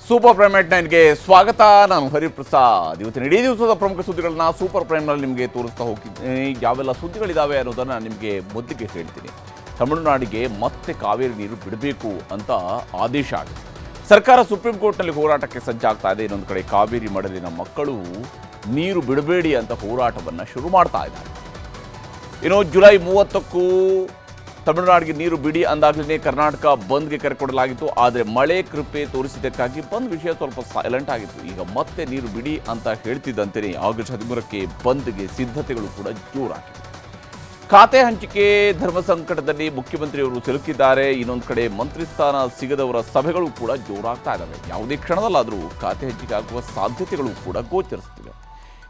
Super prime night 9ಗೆ ಸ್ವಾಗತ. ನಾನು ಹರಿಪ್ರಸಾದ್. ಇವತ್ತಿನ ಇಡೀ ದಿವಸದ ಪ್ರಮುಖ ಸುದ್ದಿಗಳನ್ನ ಸೂಪರ್ ಪ್ರೈಮ್ನಲ್ಲಿ ನಿಮಗೆ ತೋರಿಸ್ತಾ ಹೋಗ್ತಿದ್ದೀನಿ. ಯಾವೆಲ್ಲ ಸುದ್ದಿಗಳಿದ್ದಾವೆ ಅನ್ನೋದನ್ನು ನಿಮಗೆ ಮೊದಲಿಗೆ ಹೇಳ್ತೀನಿ. ತಮಿಳುನಾಡಿಗೆ ಮತ್ತೆ ಕಾವೇರಿ ನೀರು ಬಿಡಬೇಕು ಅಂತ ಆದೇಶ ಆಗಿದೆ. ಸರ್ಕಾರ ಸುಪ್ರೀಂ ಕೋರ್ಟ್ನಲ್ಲಿ ಹೋರಾಟಕ್ಕೆ ಸಜ್ಜಾಗ್ತಾ ಇದೆ. ಇನ್ನೊಂದು ಕಡೆ ಕಾವೇರಿ ಮಡಲಿನ ಮಕ್ಕಳು ನೀರು ಬಿಡಬೇಡಿ ಅಂತ ಹೋರಾಟವನ್ನು ಶುರು ಮಾಡ್ತಾ ಇದ್ದಾರೆ. ಇನ್ನು ಜುಲೈ 30ಕ್ಕೂ ತಮಿಳುನಾಡಿಗೆ ನೀರು ಬಿಡಿ ಅಂದಾಗಲೇ ಕರ್ನಾಟಕ ಬಂದ್ಗೆ ಕರೆ ಕೊಡಲಾಗಿತ್ತು. ಆದರೆ ಮಳೆ ಕೃಪೆ ತೋರಿಸಿದ್ದಕ್ಕಾಗಿ ಬಂದ್ ವಿಷಯ ಸ್ವಲ್ಪ ಸೈಲೆಂಟ್ ಆಗಿತ್ತು. ಈಗ ಮತ್ತೆ ನೀರು ಬಿಡಿ ಅಂತ ಹೇಳ್ತಿದ್ದಂತೆಯೇ ಆಗಸ್ಟ್ 13ಕ್ಕೆ ಬಂದ್ಗೆ ಸಿದ್ಧತೆಗಳು ಕೂಡ ಜೋರಾಗಿವೆ. ಖಾತೆ ಹಂಚಿಕೆ ಧರ್ಮ ಸಂಕಟದಲ್ಲಿ ಮುಖ್ಯಮಂತ್ರಿಯವರು ಸಿಲುಕಿದ್ದಾರೆ. ಇನ್ನೊಂದು ಕಡೆ ಮಂತ್ರಿ ಸ್ಥಾನ ಸಿಗದವರ ಸಭೆಗಳು ಕೂಡ ಜೋರಾಗ್ತಾ ಇದ್ದಾವೆ. ಯಾವುದೇ ಕ್ಷಣದಲ್ಲಾದರೂ ಖಾತೆ ಹಂಚಿಕೆ ಆಗುವ ಸಾಧ್ಯತೆಗಳು ಕೂಡ ಗೋಚರಿಸುತ್ತಿವೆ.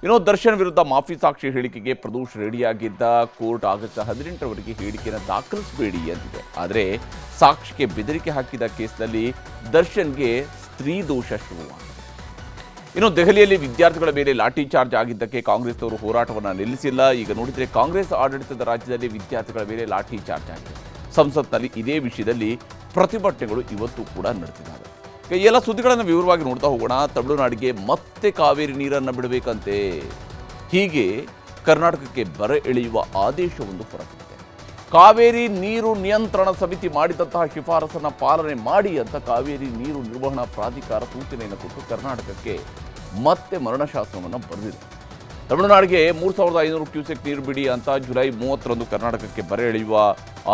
ಇನ್ನು ದರ್ಶನ್ ವಿರುದ್ಧ ಮಾಫಿ ಸಾಕ್ಷಿ ಹೇಳಿಕೆಗೆ ಪ್ರದೋಷ್ ರೆಡಿಯಾಗಿದ್ದ. ಕೋರ್ಟ್ ಆಗಸ್ಟ್ 18ರವರೆಗೆ ಹೇಳಿಕೆಯನ್ನು ದಾಖಲಿಸಬೇಡಿ ಅಂತಿದೆ. ಆದರೆ ಸಾಕ್ಷಿಗೆ ಬೆದರಿಕೆ ಹಾಕಿದ ಕೇಸ್ನಲ್ಲಿ ದರ್ಶನ್ಗೆ ಸ್ತ್ರೀ ದೋಷ ಶುರುವಾಗಿದೆ. ಇನ್ನು ದೆಹಲಿಯಲ್ಲಿ ವಿದ್ಯಾರ್ಥಿಗಳ ಮೇಲೆ ಲಾಠಿ ಚಾರ್ಜ್ ಆಗಿದ್ದಕ್ಕೆ ಕಾಂಗ್ರೆಸ್ನವರು ಹೋರಾಟವನ್ನು ನಿಲ್ಲಿಸಿಲ್ಲ. ಈಗ ನೋಡಿದರೆ ಕಾಂಗ್ರೆಸ್ ಆಡಳಿತದ ರಾಜ್ಯದಲ್ಲಿ ವಿದ್ಯಾರ್ಥಿಗಳ ಮೇಲೆ ಲಾಠಿ ಚಾರ್ಜ್ ಆಗಿದೆ. ಸಂಸತ್ನಲ್ಲಿ ಇದೇ ವಿಷಯದಲ್ಲಿ ಪ್ರತಿಭಟನೆಗಳು ಇವತ್ತು ಕೂಡ ನಡೆದಿದ್ದಾವೆ. ಎಲ್ಲ ಸುದ್ದಿಗಳನ್ನು ವಿವರವಾಗಿ ನೋಡ್ತಾ ಹೋಗೋಣ. ತಮಿಳುನಾಡಿಗೆ ಮತ್ತೆ ಕಾವೇರಿ ನೀರನ್ನು ಬಿಡಬೇಕಂತೆ. ಹೀಗೆ ಕರ್ನಾಟಕಕ್ಕೆ ಬರ ಎಳೆಯುವ ಆದೇಶವೊಂದು ಹೊರಬಿದ್ದಿದೆ. ಕಾವೇರಿ ನೀರು ನಿಯಂತ್ರಣ ಸಮಿತಿ ಮಾಡಿದಂತಹ ಶಿಫಾರಸನ್ನು ಪಾಲನೆ ಮಾಡಿ ಅಂತ ಕಾವೇರಿ ನೀರು ನಿರ್ವಹಣಾ ಪ್ರಾಧಿಕಾರ ಸೂಚನೆಯನ್ನು ಕೊಟ್ಟು ಕರ್ನಾಟಕಕ್ಕೆ ಮತ್ತೆ ಮರಣಶಾಸನವನ್ನು ಬರೆದಿದೆ. ತಮಿಳುನಾಡಿಗೆ 3500 ಕ್ಯೂಸೆಕ್ ನೀರು ಬಿಡಿ ಅಂತ ಜುಲೈ 30ರಂದು ಕರ್ನಾಟಕಕ್ಕೆ ಬರ ಎಳೆಯುವ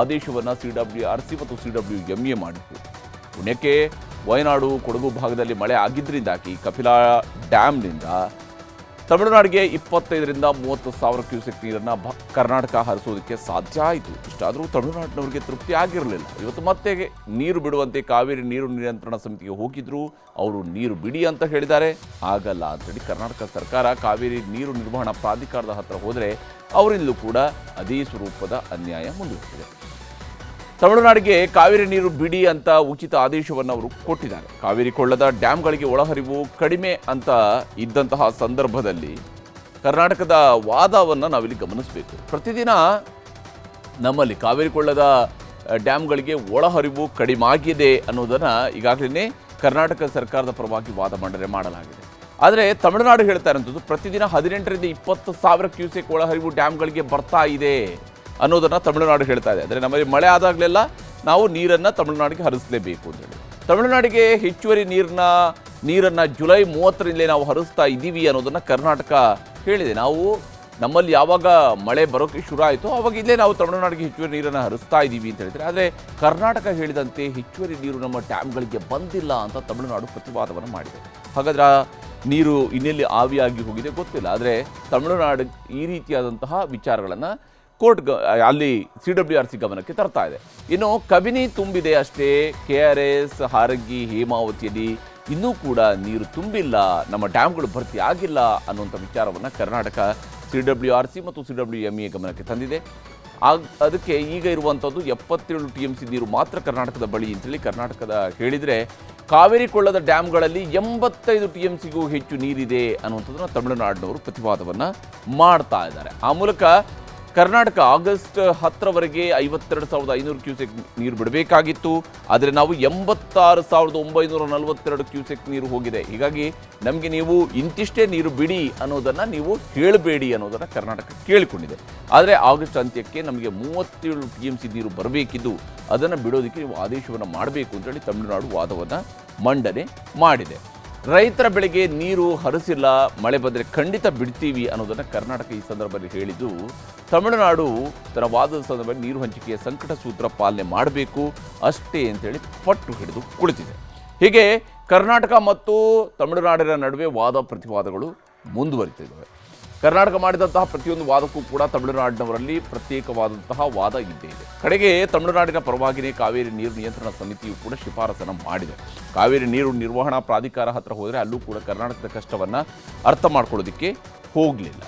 ಆದೇಶವನ್ನು CWRC ಮತ್ತು CWMA ಮಾಡಿತ್ತು. ಪುಣ್ಯಕ್ಕೆ ವಯನಾಡು ಕೊಡಗು ಭಾಗದಲ್ಲಿ ಮಳೆ ಆಗಿದ್ದರಿಂದಾಗಿ ಕಪಿಲಾ ಡ್ಯಾಮ್ನಿಂದ ತಮಿಳುನಾಡಿಗೆ 25ರಿಂದ 30 ಸಾವಿರ ಕ್ಯೂಸೆಕ್ ನೀರನ್ನು ಕರ್ನಾಟಕ ಹರಿಸೋದಕ್ಕೆ ಸಾಧ್ಯ ಆಯಿತು. ಇಷ್ಟಾದರೂ ತಮಿಳುನಾಡಿನವರಿಗೆ ತೃಪ್ತಿ ಆಗಿರಲಿಲ್ಲ. ಇವತ್ತು ಮತ್ತೆ ನೀರು ಬಿಡುವಂತೆ ಕಾವೇರಿ ನೀರು ನಿಯಂತ್ರಣ ಸಮಿತಿಗೆ ಹೋಗಿದ್ರು. ಅವರು ನೀರು ಬಿಡಿ ಅಂತ ಹೇಳಿದ್ದಾರೆ. ಆಗಲ್ಲ ಅಂತೇಳಿ ಕರ್ನಾಟಕ ಸರ್ಕಾರ ಕಾವೇರಿ ನೀರು ನಿರ್ವಹಣಾ ಪ್ರಾಧಿಕಾರದ ಹತ್ತಿರ ಹೋದರೆ ಅವರಿಂದಲೂ ಕೂಡ ಅದೇ ಸ್ವರೂಪದ ಅನ್ಯಾಯ ಮುಂದುವರೆದಿದೆ. ತಮಿಳುನಾಡಿಗೆ ಕಾವೇರಿ ನೀರು ಬಿಡಿ ಅಂತ ಉಚಿತ ಆದೇಶವನ್ನು ಅವರು ಕೊಟ್ಟಿದ್ದಾರೆ. ಕಾವೇರಿ ಕೊಳ್ಳದ ಡ್ಯಾಮ್ಗಳಿಗೆ ಒಳಹರಿವು ಕಡಿಮೆ ಅಂತ ಇದ್ದಂತಹ ಸಂದರ್ಭದಲ್ಲಿ ಕರ್ನಾಟಕದ ವಾದವನ್ನು ನಾವಿಲ್ಲಿ ಗಮನಿಸಬೇಕು. ಪ್ರತಿದಿನ ನಮ್ಮಲ್ಲಿ ಕಾವೇರಿ ಕೊಳ್ಳದ ಡ್ಯಾಮ್ಗಳಿಗೆ ಒಳಹರಿವು ಕಡಿಮೆ ಆಗಿದೆ ಅನ್ನೋದನ್ನು ಈಗಾಗಲೇ ಕರ್ನಾಟಕ ಸರ್ಕಾರದ ಪರವಾಗಿ ವಾದ ಮಂಡನೆ ಮಾಡಲಾಗಿದೆ. ಆದರೆ ತಮಿಳುನಾಡು ಹೇಳ್ತಾ ಇರೋಂಥದ್ದು ಪ್ರತಿದಿನ 18ರಿಂದ 20 ಸಾವಿರ ಕ್ಯೂಸೆಕ್ ಒಳಹರಿವು ಡ್ಯಾಮ್ಗಳಿಗೆ ಬರ್ತಾ ಇದೆ ಅನ್ನೋದನ್ನು ತಮಿಳುನಾಡು ಹೇಳ್ತಾ ಇದೆ. ಅಂದರೆ ನಮ್ಮಲ್ಲಿ ಮಳೆ ಆದಾಗಲೆಲ್ಲ ನಾವು ನೀರನ್ನು ತಮಿಳುನಾಡಿಗೆ ಹರಿಸಲೇಬೇಕು ಅಂತೇಳಿ. ತಮಿಳುನಾಡಿಗೆ ಹೆಚ್ಚುವರಿ ನೀರನ್ನು ಜುಲೈ 30ರಿಂದಲೇ ನಾವು ಹರಿಸ್ತಾ ಇದ್ದೀವಿ ಅನ್ನೋದನ್ನು ಕರ್ನಾಟಕ ಹೇಳಿದೆ. ನಮ್ಮಲ್ಲಿ ಯಾವಾಗ ಮಳೆ ಬರೋಕ್ಕೆ ಶುರು ಆಯಿತು ಆವಾಗ ಇಲ್ಲೇ ನಾವು ತಮಿಳುನಾಡಿಗೆ ಹೆಚ್ಚುವರಿ ನೀರನ್ನು ಹರಿಸ್ತಾ ಇದ್ದೀವಿ ಅಂತ ಹೇಳ್ತಾರೆ. ಆದರೆ ಕರ್ನಾಟಕ ಹೇಳಿದಂತೆ ಹೆಚ್ಚುವರಿ ನೀರು ನಮ್ಮ ಡ್ಯಾಮ್ಗಳಿಗೆ ಬಂದಿಲ್ಲ ಅಂತ ತಮಿಳುನಾಡು ಪ್ರತಿವಾದವನ್ನು ಮಾಡಿದೆ. ಹಾಗಾದ್ರೆ ನೀರು ಇನ್ನೆಲ್ಲಿ ಆವಿಯಾಗಿ ಹೋಗಿದೆ ಗೊತ್ತಿಲ್ಲ. ಆದರೆ ತಮಿಳುನಾಡು ಈ ರೀತಿಯಾದಂತಹ ವಿಚಾರಗಳನ್ನು ಕೋರ್ಟ್ ಅಲ್ಲಿ CWRC ಗಮನಕ್ಕೆ ತರ್ತಾ ಇದೆ. ಇನ್ನು ಕಬಿನಿ ತುಂಬಿದೆ ಅಷ್ಟೇ. KRS, ಹಾರಗಿ, ಹೇಮಾವತಿಯಲ್ಲಿ ಇನ್ನೂ ಕೂಡ ನೀರು ತುಂಬಿಲ್ಲ, ನಮ್ಮ ಡ್ಯಾಮ್ಗಳು ಭರ್ತಿ ಆಗಿಲ್ಲ ಅನ್ನುವಂಥ ವಿಚಾರವನ್ನು ಕರ್ನಾಟಕ CWRC ಮತ್ತು CWMA ಗಮನಕ್ಕೆ ತಂದಿದೆ. ಅದಕ್ಕೆ ಈಗ ಇರುವಂಥದ್ದು 77 TMC ನೀರು ಮಾತ್ರ ಕರ್ನಾಟಕದ ಬಳಿ ಅಂತೇಳಿ ಕರ್ನಾಟಕದ ಹೇಳಿದರೆ, ಕಾವೇರಿ ಕೊಳ್ಳದ ಡ್ಯಾಮ್ಗಳಲ್ಲಿ 85 TMCಗೂ ಹೆಚ್ಚು ನೀರಿದೆ ಅನ್ನುವಂಥದ್ದನ್ನು ತಮಿಳುನಾಡಿನವರು ಪ್ರತಿವಾದವನ್ನು ಮಾಡ್ತಾ ಇದ್ದಾರೆ. ಆ ಮೂಲಕ ಕರ್ನಾಟಕ ಆಗಸ್ಟ್ 10ರವರೆಗೆ 52,500 ಕ್ಯೂಸೆಕ್ ನೀರು ಬಿಡಬೇಕಾಗಿತ್ತು. ಆದರೆ ನಾವು 86,942 ಕ್ಯೂಸೆಕ್ ನೀರು ಹೋಗಿದೆ. ಹೀಗಾಗಿ ನಮಗೆ ನೀವು ಇಂತಿಷ್ಟೇ ನೀರು ಬಿಡಿ ಅನ್ನೋದನ್ನು ನೀವು ಹೇಳಬೇಡಿ ಅನ್ನೋದನ್ನು ಕರ್ನಾಟಕ ಕೇಳಿಕೊಂಡಿದೆ. ಆದರೆ ಆಗಸ್ಟ್ ಅಂತ್ಯಕ್ಕೆ ನಮಗೆ 37 TMC ನೀರು ಬರಬೇಕಿದ್ದು ಅದನ್ನು ಬಿಡೋದಕ್ಕೆ ನೀವು ಆದೇಶವನ್ನು ಮಾಡಬೇಕು ಅಂತೇಳಿ ತಮಿಳುನಾಡು ವಾದವನ್ನು ಮಂಡನೆ ಮಾಡಿದೆ. ರೈತರ ಬೆಳೆಗೆ ನೀರು ಹರಿಸಿಲ್ಲ, ಮಳೆ ಬಂದರೆ ಖಂಡಿತ ಬಿಡ್ತೀವಿ ಅನ್ನೋದನ್ನು ಕರ್ನಾಟಕ ಈ ಸಂದರ್ಭದಲ್ಲಿ ಹೇಳಿದ್ದು, ತಮಿಳುನಾಡು ತನ್ನ ವಾದದ ಸಂದರ್ಭದಲ್ಲಿ ನೀರು ಹಂಚಿಕೆಯ ಸಂಕಟ ಸೂತ್ರ ಪಾಲನೆ ಮಾಡಬೇಕು ಅಷ್ಟೇ ಅಂತೇಳಿ ಪಟ್ಟು ಹಿಡಿದು ಕುಳಿತಿದೆ. ಹೀಗೆ ಕರ್ನಾಟಕ ಮತ್ತು ತಮಿಳುನಾಡಿನ ನಡುವೆ ವಾದ ಪ್ರತಿವಾದಗಳು ಮುಂದುವರಿತಿದ್ದಾವೆ. ಕರ್ನಾಟಕ ಮಾಡಿದಂತಹ ಪ್ರತಿಯೊಂದು ವಾದಕ್ಕೂ ಕೂಡ ತಮಿಳುನಾಡಿನವರಲ್ಲಿ ಪ್ರತ್ಯೇಕವಾದಂತಹ ವಾದ ಇದ್ದೇ ಇದೆ. ಕಡೆಗೆ ತಮಿಳುನಾಡಿನ ಪರವಾಗಿಯೇ ಕಾವೇರಿ ನೀರು ನಿಯಂತ್ರಣ ಸಮಿತಿಯು ಕೂಡ ಶಿಫಾರಸನ್ನು ಮಾಡಿದೆ. ಕಾವೇರಿ ನೀರು ನಿರ್ವಹಣಾ ಪ್ರಾಧಿಕಾರ ಹತ್ತಿರ ಹೋದರೆ ಅಲ್ಲೂ ಕೂಡ ಕರ್ನಾಟಕದ ಕಷ್ಟವನ್ನು ಅರ್ಥ ಮಾಡ್ಕೊಳ್ಳೋದಕ್ಕೆ ಹೋಗಲಿಲ್ಲ.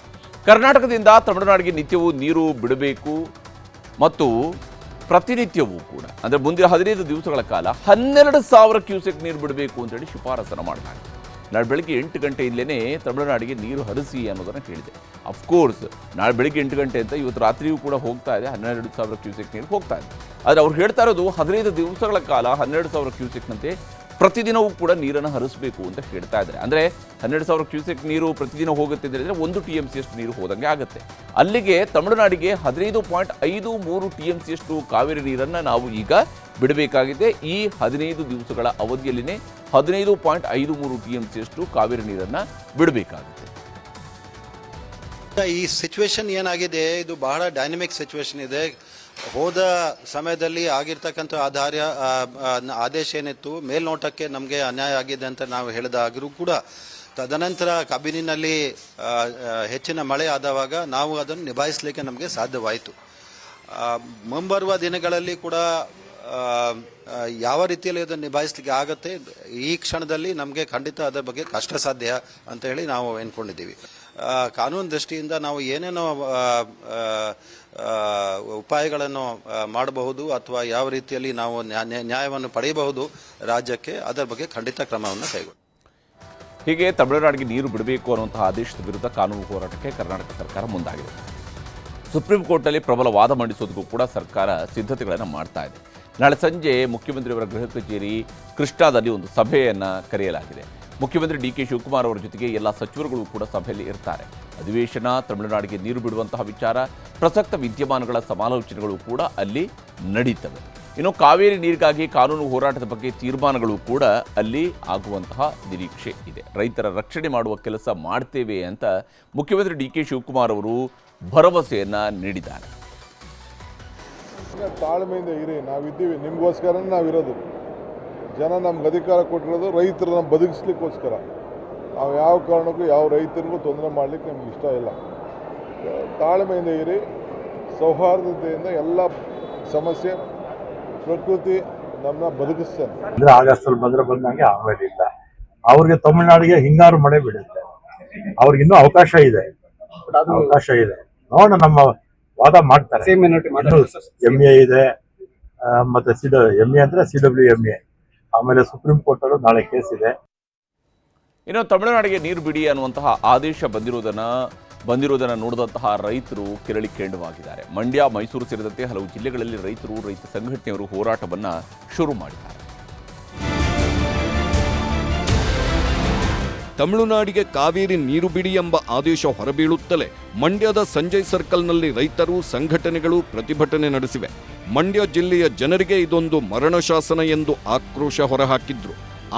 ಕರ್ನಾಟಕದಿಂದ ತಮಿಳುನಾಡಿಗೆ ನಿತ್ಯವೂ ನೀರು ಬಿಡಬೇಕು ಮತ್ತು ಪ್ರತಿನಿತ್ಯವೂ ಕೂಡ ಅಂದರೆ ಮುಂದಿನ 15 ದಿವಸಗಳ ಕಾಲ 12,000 ಕ್ಯೂಸೆಕ್ ನೀರು ಬಿಡಬೇಕು ಅಂತೇಳಿ ಶಿಫಾರಸನ್ನು ಮಾಡಲಾಗಿದೆ. ನಾಳೆ ಬೆಳಗ್ಗೆ 8 ಗಂಟೆಯಿಂದಲೇ ತಮಿಳುನಾಡಿಗೆ ನೀರು ಹರಿಸಿ ಅನ್ನೋದನ್ನು ಕೇಳಿದೆ. ಅಫ್ಕೋರ್ಸ್ ನಾಳೆ ಬೆಳಗ್ಗೆ 8 ಗಂಟೆ ಅಂತ ಇವತ್ತು ರಾತ್ರಿಯೂ ಕೂಡ ಹೋಗ್ತಾ ಇದೆ, 12,000 ಕ್ಯೂಸೆಕ್ ನೀರು ಹೋಗ್ತಾ ಇದೆ. ಆದರೆ ಅವ್ರು ಹೇಳ್ತಾ ಇರೋದು 15 ದಿವಸಗಳ ಕಾಲ 12,000 ಕ್ಯೂಸೆಕ್ನಂತೆ ಪ್ರತಿದಿನವೂ ಕೂಡ ನೀರನ್ನು ಹರಿಸಬೇಕು ಅಂತ ಹೇಳ್ತಾ ಇದ್ದಾರೆ. ಅಂದರೆ 12,000 ಕ್ಯೂಸೆಕ್ ನೀರು ಪ್ರತಿದಿನ ಹೋಗುತ್ತೆ ಅಂತ ಹೇಳಿದರೆ 1 TMC ಅಷ್ಟು ನೀರು ಹೋದಂಗೆ ಆಗುತ್ತೆ. ಅಲ್ಲಿಗೆ ತಮಿಳುನಾಡಿಗೆ 15.53 TMC ಅಷ್ಟು ಕಾವೇರಿ ನೀರನ್ನು ನಾವು ಈಗ ಬಿಡಬೇಕಾಗಿದೆ. ಈ 15 ದಿವಸಗಳ ಅವಧಿಯಲ್ಲಿನೇ 15.53 TMC ಅಷ್ಟು ಕಾವೇರಿ ನೀರನ್ನು ಬಿಡಬೇಕಾಗುತ್ತೆ. ಈ ಸಿಚುವೇಶನ್ ಏನಾಗಿದೆ, ಇದು ಬಹಳ ಡೈನಮಿಕ್ ಸಿಚುವೇಶನ್ ಇದೆ. ಹೋದ ಸಮಯದಲ್ಲಿ ಆಗಿರ್ತಕ್ಕಂಥ ಆದೇಶ ಏನಿತ್ತು, ಮೇಲ್ನೋಟಕ್ಕೆ ನಮಗೆ ಅನ್ಯಾಯ ಆಗಿದೆ ಅಂತ ನಾವು ಹೇಳಿದಾಗಲೂ ಕೂಡ ತದನಂತರ ಕಬಿನಿನಲ್ಲಿ ಹೆಚ್ಚಿನ ಮಳೆ ಆದವಾಗ ನಾವು ಅದನ್ನು ನಿಭಾಯಿಸಲಿಕ್ಕೆ ನಮಗೆ ಸಾಧ್ಯವಾಯಿತು. ಮುಂಬರುವ ದಿನಗಳಲ್ಲಿ ಕೂಡ ಯಾವ ರೀತಿಯಲ್ಲಿ ಅದನ್ನು ನಿಭಾಯಿಸಲಿಕ್ಕೆ ಆಗುತ್ತೆ, ಈ ಕ್ಷಣದಲ್ಲಿ ನಮಗೆ ಖಂಡಿತ ಅದರ ಬಗ್ಗೆ ಕಷ್ಟ ಸಾಧ್ಯ ಅಂತ ಹೇಳಿ ನಾವು ಎನ್ಕೊಂಡಿದ್ದೀವಿ. ಕಾನೂನು ದೃಷ್ಟಿಯಿಂದ ನಾವು ಏನೇನೋ ಉಪಾಯಗಳನ್ನು ಮಾಡಬಹುದು ಅಥವಾ ಯಾವ ರೀತಿಯಲ್ಲಿ ನಾವು ನ್ಯಾಯವನ್ನು ಪಡೆಯಬಹುದು ರಾಜ್ಯಕ್ಕೆ, ಅದರ ಬಗ್ಗೆ ಖಂಡಿತ ಕ್ರಮವನ್ನು ಕೈಗೊಳ್ಳುವುದು. ಹೀಗೆ ತಮಿಳುನಾಡಿಗೆ ನೀರು ಬಿಡಬೇಕು ಅನ್ನುವಂತಹ ಆದೇಶದ ವಿರುದ್ಧ ಕಾನೂನು ಹೋರಾಟಕ್ಕೆ ಕರ್ನಾಟಕ ಸರ್ಕಾರ ಮುಂದಾಗಿದೆ. ಸುಪ್ರೀಂ ಕೋರ್ಟ್ನಲ್ಲಿ ಪ್ರಬಲ ವಾದ ಮಂಡಿಸೋದಕ್ಕೂ ಕೂಡ ಸರ್ಕಾರ ಸಿದ್ಧತೆಗಳನ್ನು ಮಾಡ್ತಾ ಇದೆ. ನಾಳೆ ಸಂಜೆ ಮುಖ್ಯಮಂತ್ರಿಯವರ ಗೃಹ ಕಚೇರಿ ಕೃಷ್ಣಾದಲ್ಲಿ ಒಂದು ಸಭೆಯನ್ನು ಕರೆಯಲಾಗಿದೆ. ಮುಖ್ಯಮಂತ್ರಿ DK ಶಿವಕುಮಾರ್ ಅವರ ಜೊತೆಗೆ ಎಲ್ಲ ಸಚಿವರುಗಳು ಕೂಡ ಸಭೆಯಲ್ಲಿ ಇರ್ತಾರೆ. ಅಧಿವೇಶನ, ತಮಿಳುನಾಡಿಗೆ ನೀರು ಬಿಡುವಂತಹ ವಿಚಾರ, ಪ್ರಸಕ್ತ ವಿದ್ಯಮಾನಗಳ ಸಮಾಲೋಚನೆಗಳು ಕೂಡ ಅಲ್ಲಿ ನಡೀತವೆ. ಇನ್ನು ಕಾವೇರಿ ನೀರಿಗಾಗಿ ಕಾನೂನು ಹೋರಾಟದ ಬಗ್ಗೆ ತೀರ್ಮಾನಗಳು ಕೂಡ ಅಲ್ಲಿ ಆಗುವಂತಹ ನಿರೀಕ್ಷೆ ಇದೆ. ರೈತರ ರಕ್ಷಣೆ ಮಾಡುವ ಕೆಲಸ ಮಾಡ್ತೇವೆ ಅಂತ ಮುಖ್ಯಮಂತ್ರಿ DK ಶಿವಕುಮಾರ್ ಅವರು ಭರವಸೆಯನ್ನ ನೀಡಿದ್ದಾರೆ. ತಾಳ್ಮೆಯಿಂದ ಇರಿ, ನಾವಿದ್ದೀವಿ, ನಿಮಗೋಸ್ಕರ ನಾವಿರೋದು. ಜನ ನಮ್ಗೆ ಅಧಿಕಾರ ಕೊಟ್ಟಿರೋದು ರೈತರನ್ನ ಬದುಕಿಸ್ಲಿಕ್ಕೋಸ್ಕರ. ನಾವು ಯಾವ ಕಾರಣಕ್ಕೂ ಯಾವ ರೈತರಿಗೂ ತೊಂದರೆ ಮಾಡಲಿಕ್ಕೆ ನಮ್ಗೆ ಇಷ್ಟ ಇಲ್ಲ. ತಾಳ್ಮೆಯಿಂದ ಇರಿ, ಸೌಹಾರ್ದತೆಯಿಂದ ಎಲ್ಲ ಸಮಸ್ಯೆ ಪ್ರಕೃತಿ ನಮ್ಮನ್ನ ಬದುಕಿಸ್ತಾನೆ. ಅಂದ್ರೆ ಆಗಸ್ಟಲ್ಲಿ ಬಂದಂಗೆ ಆಮೇಲೆ ಇಲ್ಲ. ಅವ್ರಿಗೆ ತಮಿಳ್ನಾಡಿಗೆ ಹಿಂಗಾರು ಮಳೆ ಬೀಳುತ್ತೆ, ಅವ್ರಿಗಿನ್ನೂ ಅವಕಾಶ ಇದೆ. ನೋಡೋಣ, ನಮ್ಮ ವಾದ ಮಾಡ್ತಾರೆ. MA ಇದೆ, ಮತ್ತೆ MA ಅಂದ್ರೆ CWMA, ಆಮೇಲೆ ಸುಪ್ರೀಂ ಕೋರ್ಟ್ ಅಲ್ಲೂ ನಾಳೆ ಕೇಸ್ ಇದೆ. ಇನ್ನು ತಮಿಳುನಾಡಿಗೆ ನೀರು ಬಿಡಿ ಅನ್ನುವಂತಹ ಆದೇಶ ಬಂದಿರುವುದನ್ನು ನೋಡಿದಂತಹ ರೈತರು ಕೆರಳಿ ಕೆಂಡವಾಗಿದ್ದಾರೆ. ಮಂಡ್ಯ, ಮೈಸೂರು ಸೇರಿದಂತೆ ಹಲವು ಜಿಲ್ಲೆಗಳಲ್ಲಿ ರೈತ ಸಂಘಟನೆಯವರು ಹೋರಾಟವನ್ನು ಶುರು ಮಾಡಿದ್ದಾರೆ. ತಮಿಳುನಾಡಿಗೆ ಕಾವೇರಿ ನೀರು ಬಿಡಿ ಎಂಬ ಆದೇಶ ಹೊರಬೀಳುತ್ತಲೇ ಮಂಡ್ಯದ ಸಂಜಯ್ ಸರ್ಕಲ್ನಲ್ಲಿ ರೈತರು, ಸಂಘಟನೆಗಳು ಪ್ರತಿಭಟನೆ ನಡೆಸಿವೆ. ಮಂಡ್ಯ ಜಿಲ್ಲೆಯ ಜನರಿಗೆ ಇದೊಂದು ಮರಣ ಶಾಸನ ಎಂದು ಆಕ್ರೋಶ ಹೊರಹಾಕಿದ್ರು.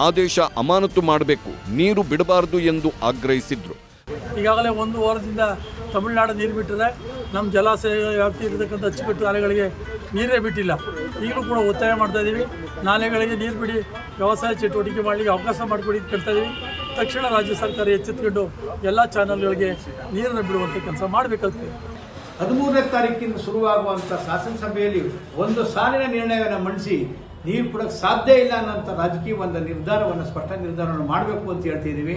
ಆದೇಶ ಅಮಾನತು ಮಾಡಬೇಕು, ನೀರು ಬಿಡಬಾರದು ಎಂದು ಆಗ್ರಹಿಸಿದ್ರು. ಈಗಾಗಲೇ 1 ವಾರದಿಂದ ತಮಿಳುನಾಡು ನೀರು ಬಿಟ್ಟರೆ ನಮ್ಮ ಜಲಾಶಯ ವ್ಯಾಪ್ತಿ ಇರತಕ್ಕಂಥ ಅಚ್ಚುಕಟ್ಟು ನಾಲೆಗಳಿಗೆ ನೀರೇ ಬಿಟ್ಟಿಲ್ಲ. ಈಗಲೂ ಕೂಡ ಒತ್ತಾಯ ಮಾಡ್ತಾ ಇದ್ದೀವಿ, ನಾಲೆಗಳಿಗೆ ನೀರು ಬಿಡಿ, ವ್ಯವಸಾಯ ಚಟುವಟಿಕೆ ಮಾಡಲಿಕ್ಕೆ ಅವಕಾಶ ಮಾಡಿಕೊಡಿ ಕೇಳ್ತಾ ಇದ್ದೀವಿ. ತಕ್ಷಣ ರಾಜ್ಯ ಸರ್ಕಾರ ಎಚ್ಚೆತ್ತುಕೊಂಡು ಎಲ್ಲ ಚಾನಲ್ಗಳಿಗೆ ನೀರನ್ನು ಬಿಡುವಂಥ ಕೆಲಸ ಮಾಡಬೇಕಾಗ್ತದೆ. 13ನೇ ತಾರೀಕಿಂದ ಶುರುವಾಗುವಂಥ ಶಾಸನಸಭೆಯಲ್ಲಿ ಒಂದು ಸಾಲಿನ ನಿರ್ಣಯವನ್ನು ಮಂಡಿಸಿ ನೀರು ಕೊಡೋಕ್ಕೆ ಸಾಧ್ಯ ಇಲ್ಲ ಅನ್ನೋಂಥ ರಾಜಕೀಯ ಒಂದು ನಿರ್ಧಾರವನ್ನು, ಸ್ಪಷ್ಟ ನಿರ್ಧಾರವನ್ನು ಮಾಡಬೇಕು ಅಂತ ಹೇಳ್ತಿದ್ದೀವಿ.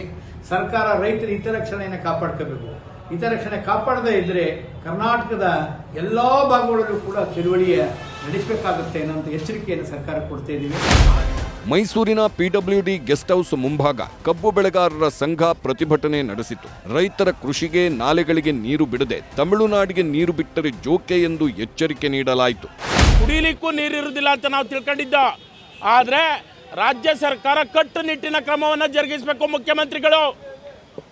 ಸರ್ಕಾರ ರೈತರ ಹಿತರಕ್ಷಣೆಯನ್ನು ಕಾಪಾಡ್ಕೋಬೇಕು. ಹಿತರಕ್ಷಣೆ ಕಾಪಾಡದೇ ಇದ್ದರೆ ಕರ್ನಾಟಕದ ಎಲ್ಲ ಭಾಗಗಳಲ್ಲೂ ಕೂಡ ಚಳುವಳಿಯ ನಡೆಸಬೇಕಾಗುತ್ತೆ ಅನ್ನೋಂಥ ಎಚ್ಚರಿಕೆಯನ್ನು ಸರ್ಕಾರ ಕೊಡ್ತಾ ಇದ್ದೀವಿ. ಮೈಸೂರಿನ PWD ಗೆಸ್ಟ್ ಹೌಸ್ ಮುಂಭಾಗ ಕಬ್ಬು ಬೆಳೆಗಾರರ ಸಂಘ ಪ್ರತಿಭಟನೆ ನಡೆಸಿತು. ರೈತರ ಕೃಷಿಗೆ, ನಾಲೆಗಳಿಗೆ ನೀರು ಬಿಡದೆ ತಮಿಳುನಾಡಿಗೆ ನೀರು ಬಿಟ್ಟರೆ ಜೋಕೆ ಎಂದು ಎಚ್ಚರಿಕೆ ನೀಡಲಾಯಿತು. ಕುಡಿಲಿಕ್ಕೂ ನೀರಿರುವುದಿಲ್ಲ ಅಂತ ನಾವು ತಿಳ್ಕೊಂಡಿದ್ದ, ಆದರೆ ರಾಜ್ಯ ಸರ್ಕಾರ ಕಟ್ಟುನಿಟ್ಟಿನ ಕ್ರಮವನ್ನು ಜರುಗಿಸಬೇಕು.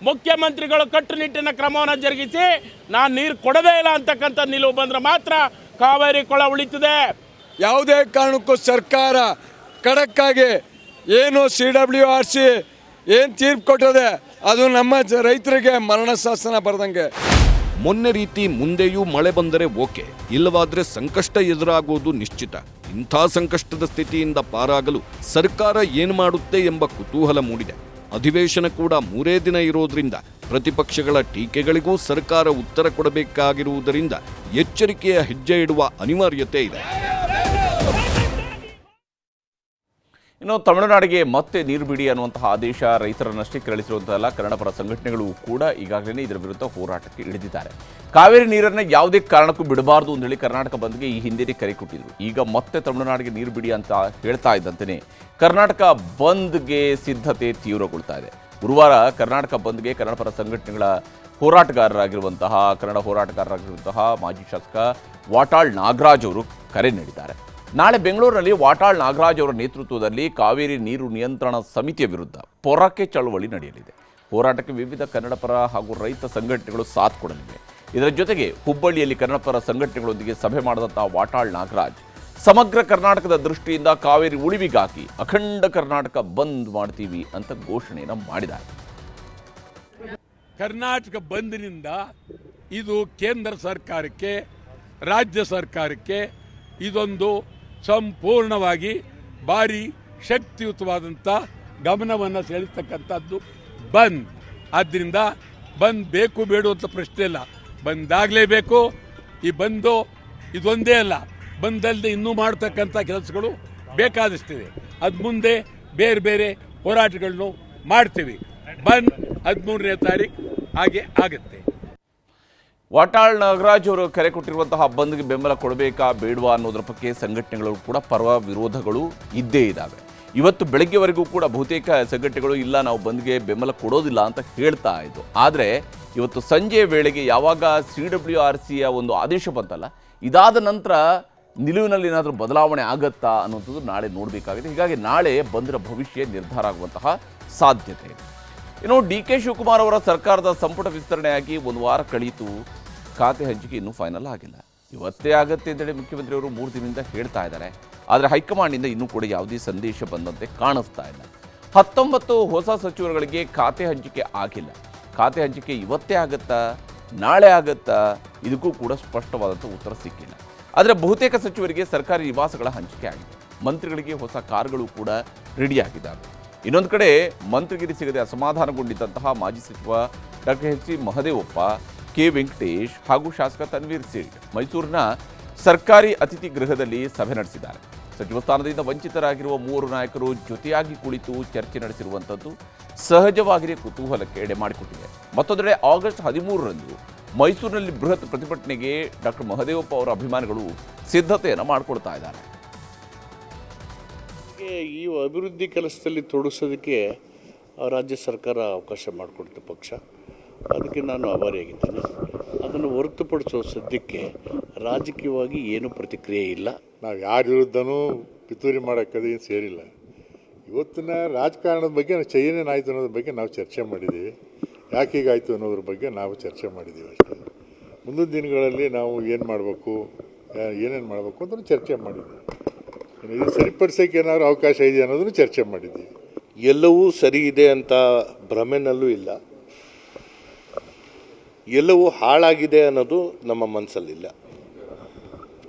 ಮುಖ್ಯಮಂತ್ರಿಗಳು ಕಟ್ಟುನಿಟ್ಟಿನ ಕ್ರಮವನ್ನು ಜರುಗಿಸಿ ನಾನು ನೀರು ಕೊಡದೇ ಇಲ್ಲ ಅಂತಕ್ಕಂಥ ನಿಲುವು ಬಂದರೆ ಮಾತ್ರ ಕಾವೇರಿ ಕೊಳ ಉಳಿತದೆ. ಯಾವುದೇ ಕಾರಣಕ್ಕೂ ಸರ್ಕಾರ ಖಡಕ್ಕಾಗಿ ಏನು CWRC ಏನು ತೀರ್ಪು ಕೊಟ್ಟದೆ ಅದು ನಮ್ಮ ರೈತರಿಗೆ ಮರಣ ಶಾಸನ ಬರೆದಂಗೆ. ಮೊನ್ನೆ ರೀತಿ ಮುಂದೆಯೂ ಮಳೆ ಬಂದರೆ ಓಕೆ, ಇಲ್ಲವಾದ್ರೆ ಸಂಕಷ್ಟ ಎದುರಾಗುವುದು ನಿಶ್ಚಿತ. ಇಂಥ ಸಂಕಷ್ಟದ ಸ್ಥಿತಿಯಿಂದ ಪಾರಾಗಲು ಸರ್ಕಾರ ಏನು ಮಾಡುತ್ತೆ ಎಂಬ ಕುತೂಹಲ ಮೂಡಿದೆ. ಅಧಿವೇಶನ ಕೂಡ 3 ದಿನ ಇರೋದ್ರಿಂದ ಪ್ರತಿಪಕ್ಷಗಳ ಟೀಕೆಗಳಿಗೂ ಸರ್ಕಾರ ಉತ್ತರ ಕೊಡಬೇಕಾಗಿರುವುದರಿಂದ ಎಚ್ಚರಿಕೆಯ ಹೆಜ್ಜೆ ಇಡುವ ಅನಿವಾರ್ಯತೆ ಇದೆ. ಇನ್ನು ತಮಿಳುನಾಡಿಗೆ ಮತ್ತೆ ನೀರು ಬಿಡಿ ಅನ್ನುವಂತಹ ಆದೇಶ ರೈತರನ್ನಷ್ಟೇ ಕೆರಳಿಸಿರುವಂತಲ್ಲ, ಕನ್ನಡಪರ ಸಂಘಟನೆಗಳು ಕೂಡ ಈಗಾಗಲೇ ಇದರ ವಿರುದ್ಧ ಹೋರಾಟಕ್ಕೆ ಇಳಿದಿದ್ದಾರೆ. ಕಾವೇರಿ ನೀರನ್ನು ಯಾವುದೇ ಕಾರಣಕ್ಕೂ ಬಿಡಬಾರದು ಅಂತೇಳಿ ಕರ್ನಾಟಕ ಬಂದ್ಗೆ ಈ ಹಿಂದೆ ಕರೆ ಕೊಟ್ಟಿದ್ರು. ಈಗ ಮತ್ತೆ ತಮಿಳುನಾಡಿಗೆ ನೀರು ಬಿಡಿ ಅಂತ ಹೇಳ್ತಾ ಇದ್ದಂತೆಯೇ ಕರ್ನಾಟಕ ಬಂದ್ಗೆ ಸಿದ್ಧತೆ ತೀವ್ರಗೊಳ್ತಾ ಇದೆ. ಗುರುವಾರ ಕರ್ನಾಟಕ ಬಂದ್ಗೆ ಕನ್ನಡಪರ ಸಂಘಟನೆಗಳ ಕನ್ನಡ ಹೋರಾಟಗಾರರಾಗಿರುವಂತಹ ಮಾಜಿ ಶಾಸಕ ವಾಟಾಳ್ ನಾಗರಾಜ್ ಅವರು ಕರೆ ನೀಡಿದ್ದಾರೆ. ನಾಳೆ ಬೆಂಗಳೂರಿನಲ್ಲಿ ವಾಟಾಳ್ ನಾಗರಾಜ್ ಅವರ ನೇತೃತ್ವದಲ್ಲಿ ಕಾವೇರಿ ನೀರು ನಿಯಂತ್ರಣ ಸಮಿತಿಯ ವಿರುದ್ಧ ಪೊರಕೆ ಚಳವಳಿ ನಡೆಯಲಿದೆ. ಹೋರಾಟಕ್ಕೆ ವಿವಿಧ ಕನ್ನಡಪರ ಹಾಗೂ ರೈತ ಸಂಘಟನೆಗಳು ಸಾಥ್ ಕೊಡಲಿವೆ. ಇದರ ಜೊತೆಗೆ ಹುಬ್ಬಳ್ಳಿಯಲ್ಲಿ ಕನ್ನಡಪರ ಸಂಘಟನೆಗಳೊಂದಿಗೆ ಸಭೆ ಮಾಡಿದಂಥ ವಾಟಾಳ್ ನಾಗರಾಜ್ ಸಮಗ್ರ ಕರ್ನಾಟಕದ ದೃಷ್ಟಿಯಿಂದ ಕಾವೇರಿ ಉಳಿವಿಗಾಗಿ ಅಖಂಡ ಕರ್ನಾಟಕ ಬಂದ್ ಮಾಡ್ತೀವಿ ಅಂತ ಘೋಷಣೆಯನ್ನು ಮಾಡಿದ್ದಾರೆ. ಕರ್ನಾಟಕ ಬಂದ್ನಿಂದ ಇದು ಕೇಂದ್ರ ಸರ್ಕಾರಕ್ಕೆ, ರಾಜ್ಯ ಸರ್ಕಾರಕ್ಕೆ ಇದೊಂದು ಸಂಪೂರ್ಣವಾಗಿ ಭಾರಿ ಶಕ್ತಿಯುತವಾದಂಥ ಗಮನವನ್ನು ಸೆಳೆಸ್ತಕ್ಕಂಥದ್ದು ಬಂದ್. ಆದ್ದರಿಂದ ಬಂದ್ ಬೇಕು ಬೇಡು ಅಂತ ಪ್ರಶ್ನೆ ಇಲ್ಲ, ಬಂದಾಗಲೇಬೇಕು. ಈ ಬಂದು ಇದೊಂದೇ ಅಲ್ಲ, ಬಂದಲ್ಲದೆ ಇನ್ನೂ ಮಾಡ್ತಕ್ಕಂಥ ಕೆಲಸಗಳು ಬೇಕಾದಷ್ಟಿದೆ. ಅದು ಮುಂದೆ ಬೇರೆ ಬೇರೆ ಹೋರಾಟಗಳನ್ನು ಮಾಡ್ತೀವಿ. ಬಂದ್ 13ನೇ ತಾರೀಕು ಹಾಗೆ ಆಗುತ್ತೆ. ವಾಟಾಳ್ ನಾಗರಾಜ್ ಅವರು ಕರೆ ಕೊಟ್ಟಿರುವಂತಹ ಬಂದ್ಗೆ ಬೆಂಬಲ ಕೊಡಬೇಕಾ ಬೇಡವಾ ಅನ್ನೋದ್ರ ಬಗ್ಗೆ ಸಂಘಟನೆಗಳು ಕೂಡ ಪರ ವಿರೋಧಗಳು ಇದ್ದೇ ಇದ್ದಾವೆ. ಇವತ್ತು ಬೆಳಗ್ಗೆವರೆಗೂ ಕೂಡ ಬಹುತೇಕ ಸಂಘಟನೆಗಳು ಇಲ್ಲ, ನಾವು ಬಂದ್ಗೆ ಬೆಂಬಲ ಕೊಡೋದಿಲ್ಲ ಅಂತ ಹೇಳ್ತಾ ಇದ್ದು. ಆದರೆ ಇವತ್ತು ಸಂಜೆ ವೇಳೆಗೆ ಯಾವಾಗ CWRCಯ ಒಂದು ಆದೇಶ ಬಂತಲ್ಲ, ಇದಾದ ನಂತರ ನಿಲುವಿನಲ್ಲಿ ಏನಾದರೂ ಬದಲಾವಣೆ ಆಗತ್ತಾ ಅನ್ನೋಂಥದ್ದು ನಾಳೆ ನೋಡಬೇಕಾಗಿದೆ. ಹೀಗಾಗಿ ನಾಳೆ ಬಂದ್ರ ಭವಿಷ್ಯ ನಿರ್ಧಾರ ಆಗುವಂತಹ ಸಾಧ್ಯತೆ ಇದೆ. ಇನ್ನು DK ಶಿವಕುಮಾರ್ ಅವರ ಸರ್ಕಾರದ ಸಂಪುಟ ವಿಸ್ತರಣೆಯಾಗಿ ಒಂದು ವಾರ ಕಳೆಯಿತು, ಖಾತೆ ಹಂಚಿಕೆ ಇನ್ನೂ ಫೈನಲ್ ಆಗಿಲ್ಲ. ಇವತ್ತೇ ಆಗುತ್ತೆ ಅಂತೇಳಿ ಮುಖ್ಯಮಂತ್ರಿಯವರು 3 ದಿನದಿಂದ ಹೇಳ್ತಾ ಇದ್ದಾರೆ. ಆದರೆ ಹೈಕಮಾಂಡಿಂದ ಇನ್ನೂ ಕೂಡ ಯಾವುದೇ ಸಂದೇಶ ಬಂದಂತೆ ಕಾಣಿಸ್ತಾ ಇಲ್ಲ. 19 ಹೊಸ ಸಚಿವರುಗಳಿಗೆ ಖಾತೆ ಹಂಚಿಕೆ ಆಗಿಲ್ಲ. ಖಾತೆ ಹಂಚಿಕೆ ಇವತ್ತೇ ಆಗುತ್ತಾ, ನಾಳೆ ಆಗುತ್ತಾ, ಇದಕ್ಕೂ ಕೂಡ ಸ್ಪಷ್ಟವಾದಂಥ ಉತ್ತರ ಸಿಕ್ಕಿಲ್ಲ. ಆದರೆ ಬಹುತೇಕ ಸಚಿವರಿಗೆ ಸರ್ಕಾರಿ ನಿವಾಸಗಳ ಹಂಚಿಕೆ ಆಗಿದೆ. ಮಂತ್ರಿಗಳಿಗೆ ಹೊಸ ಕಾರುಗಳು ಕೂಡ ರೆಡಿಯಾಗಿದ್ದಾವೆ. ಇನ್ನೊಂದು ಕಡೆ ಮಂತ್ರಿಗಿರಿ ಸಿಗದೆ ಅಸಮಾಧಾನಗೊಂಡಿದ್ದಂತಹ ಮಾಜಿ ಸಚಿವ doctor H C Mahadevappa, K Venkatesh ಹಾಗೂ ಶಾಸಕ ತನ್ವೀರ್ ಸೇಠ್ ಮೈಸೂರಿನ ಸರ್ಕಾರಿ ಅತಿಥಿ ಗೃಹದಲ್ಲಿ ಸಭೆ ನಡೆಸಿದ್ದಾರೆ. ಸಚಿವ ಸ್ಥಾನದಿಂದ ವಂಚಿತರಾಗಿರುವ 3 ನಾಯಕರು ಜೊತೆಯಾಗಿ ಕುಳಿತು ಚರ್ಚೆ ನಡೆಸಿರುವಂಥದ್ದು ಸಹಜವಾಗಿಯೇ ಕುತೂಹಲಕ್ಕೆ ಎಡೆ ಮಾಡಿಕೊಟ್ಟಿದೆ. ಮತ್ತೊಂದೆಡೆ ಆಗಸ್ಟ್ 13ರಂದು ಮೈಸೂರಿನಲ್ಲಿ ಬೃಹತ್ ಪ್ರತಿಭಟನೆಗೆ ಡಾಕ್ಟರ್ ಮಹದೇವಪ್ಪ ಅವರ ಅಭಿಮಾನಿಗಳು ಸಿದ್ಧತೆಯನ್ನು ಮಾಡಿಕೊಳ್ತಾ ಇದ್ದಾರೆ. ಈ ಅಭಿವೃದ್ಧಿ ಕೆಲಸದಲ್ಲಿ ತೊಡಗಿಸೋದಕ್ಕೆ ರಾಜ್ಯ ಸರ್ಕಾರ ಅವಕಾಶ ಮಾಡಿಕೊಡ್ತು ಪಕ್ಷ, ಅದಕ್ಕೆ ನಾನು ಆಭಾರಿಯಾಗಿದ್ದೇನೆ. ಅದನ್ನು ಹೊರತುಪಡಿಸೋ ಸದ್ಯಕ್ಕೆ ರಾಜಕೀಯವಾಗಿ ಏನೂ ಪ್ರತಿಕ್ರಿಯೆ ಇಲ್ಲ. ನಾವು ಯಾರ ವಿರುದ್ಧನೂ ಪಿತೂರಿ ಮಾಡೋಕ್ಕದೇ ಸೇರಿಲ್ಲ. ಇವತ್ತಿನ ರಾಜಕಾರಣದ ಬಗ್ಗೆ ಏನೇನಾಯಿತು ಅನ್ನೋದ್ರ ಬಗ್ಗೆ ನಾವು ಚರ್ಚೆ ಮಾಡಿದ್ದೀವಿ. ಯಾಕೆ ಹೀಗಾಯಿತು ಅನ್ನೋದ್ರ ಬಗ್ಗೆ ನಾವು ಚರ್ಚೆ ಮಾಡಿದ್ದೀವಿ ಅಷ್ಟೇ. ಮುಂದಿನ ದಿನಗಳಲ್ಲಿ ನಾವು ಏನು ಮಾಡಬೇಕು, ಏನೇನು ಮಾಡಬೇಕು ಅಂತ ಚರ್ಚೆ ಮಾಡಿದ್ದೀವಿ. ಇದು ಸರಿಪಡಿಸೋಕೆ ಏನಾದ್ರು ಅವಕಾಶ ಇದೆ ಅನ್ನೋದನ್ನು ಚರ್ಚೆ ಮಾಡಿದ್ದೀವಿ. ಎಲ್ಲವೂ ಸರಿ ಇದೆ ಅಂತ ಭ್ರಮೆನಲ್ಲೂ ಇಲ್ಲ, ಎಲ್ಲವೂ ಹಾಳಾಗಿದೆ ಅನ್ನೋದು ನಮ್ಮ ಮನಸ್ಸಲ್ಲಿಲ್ಲ.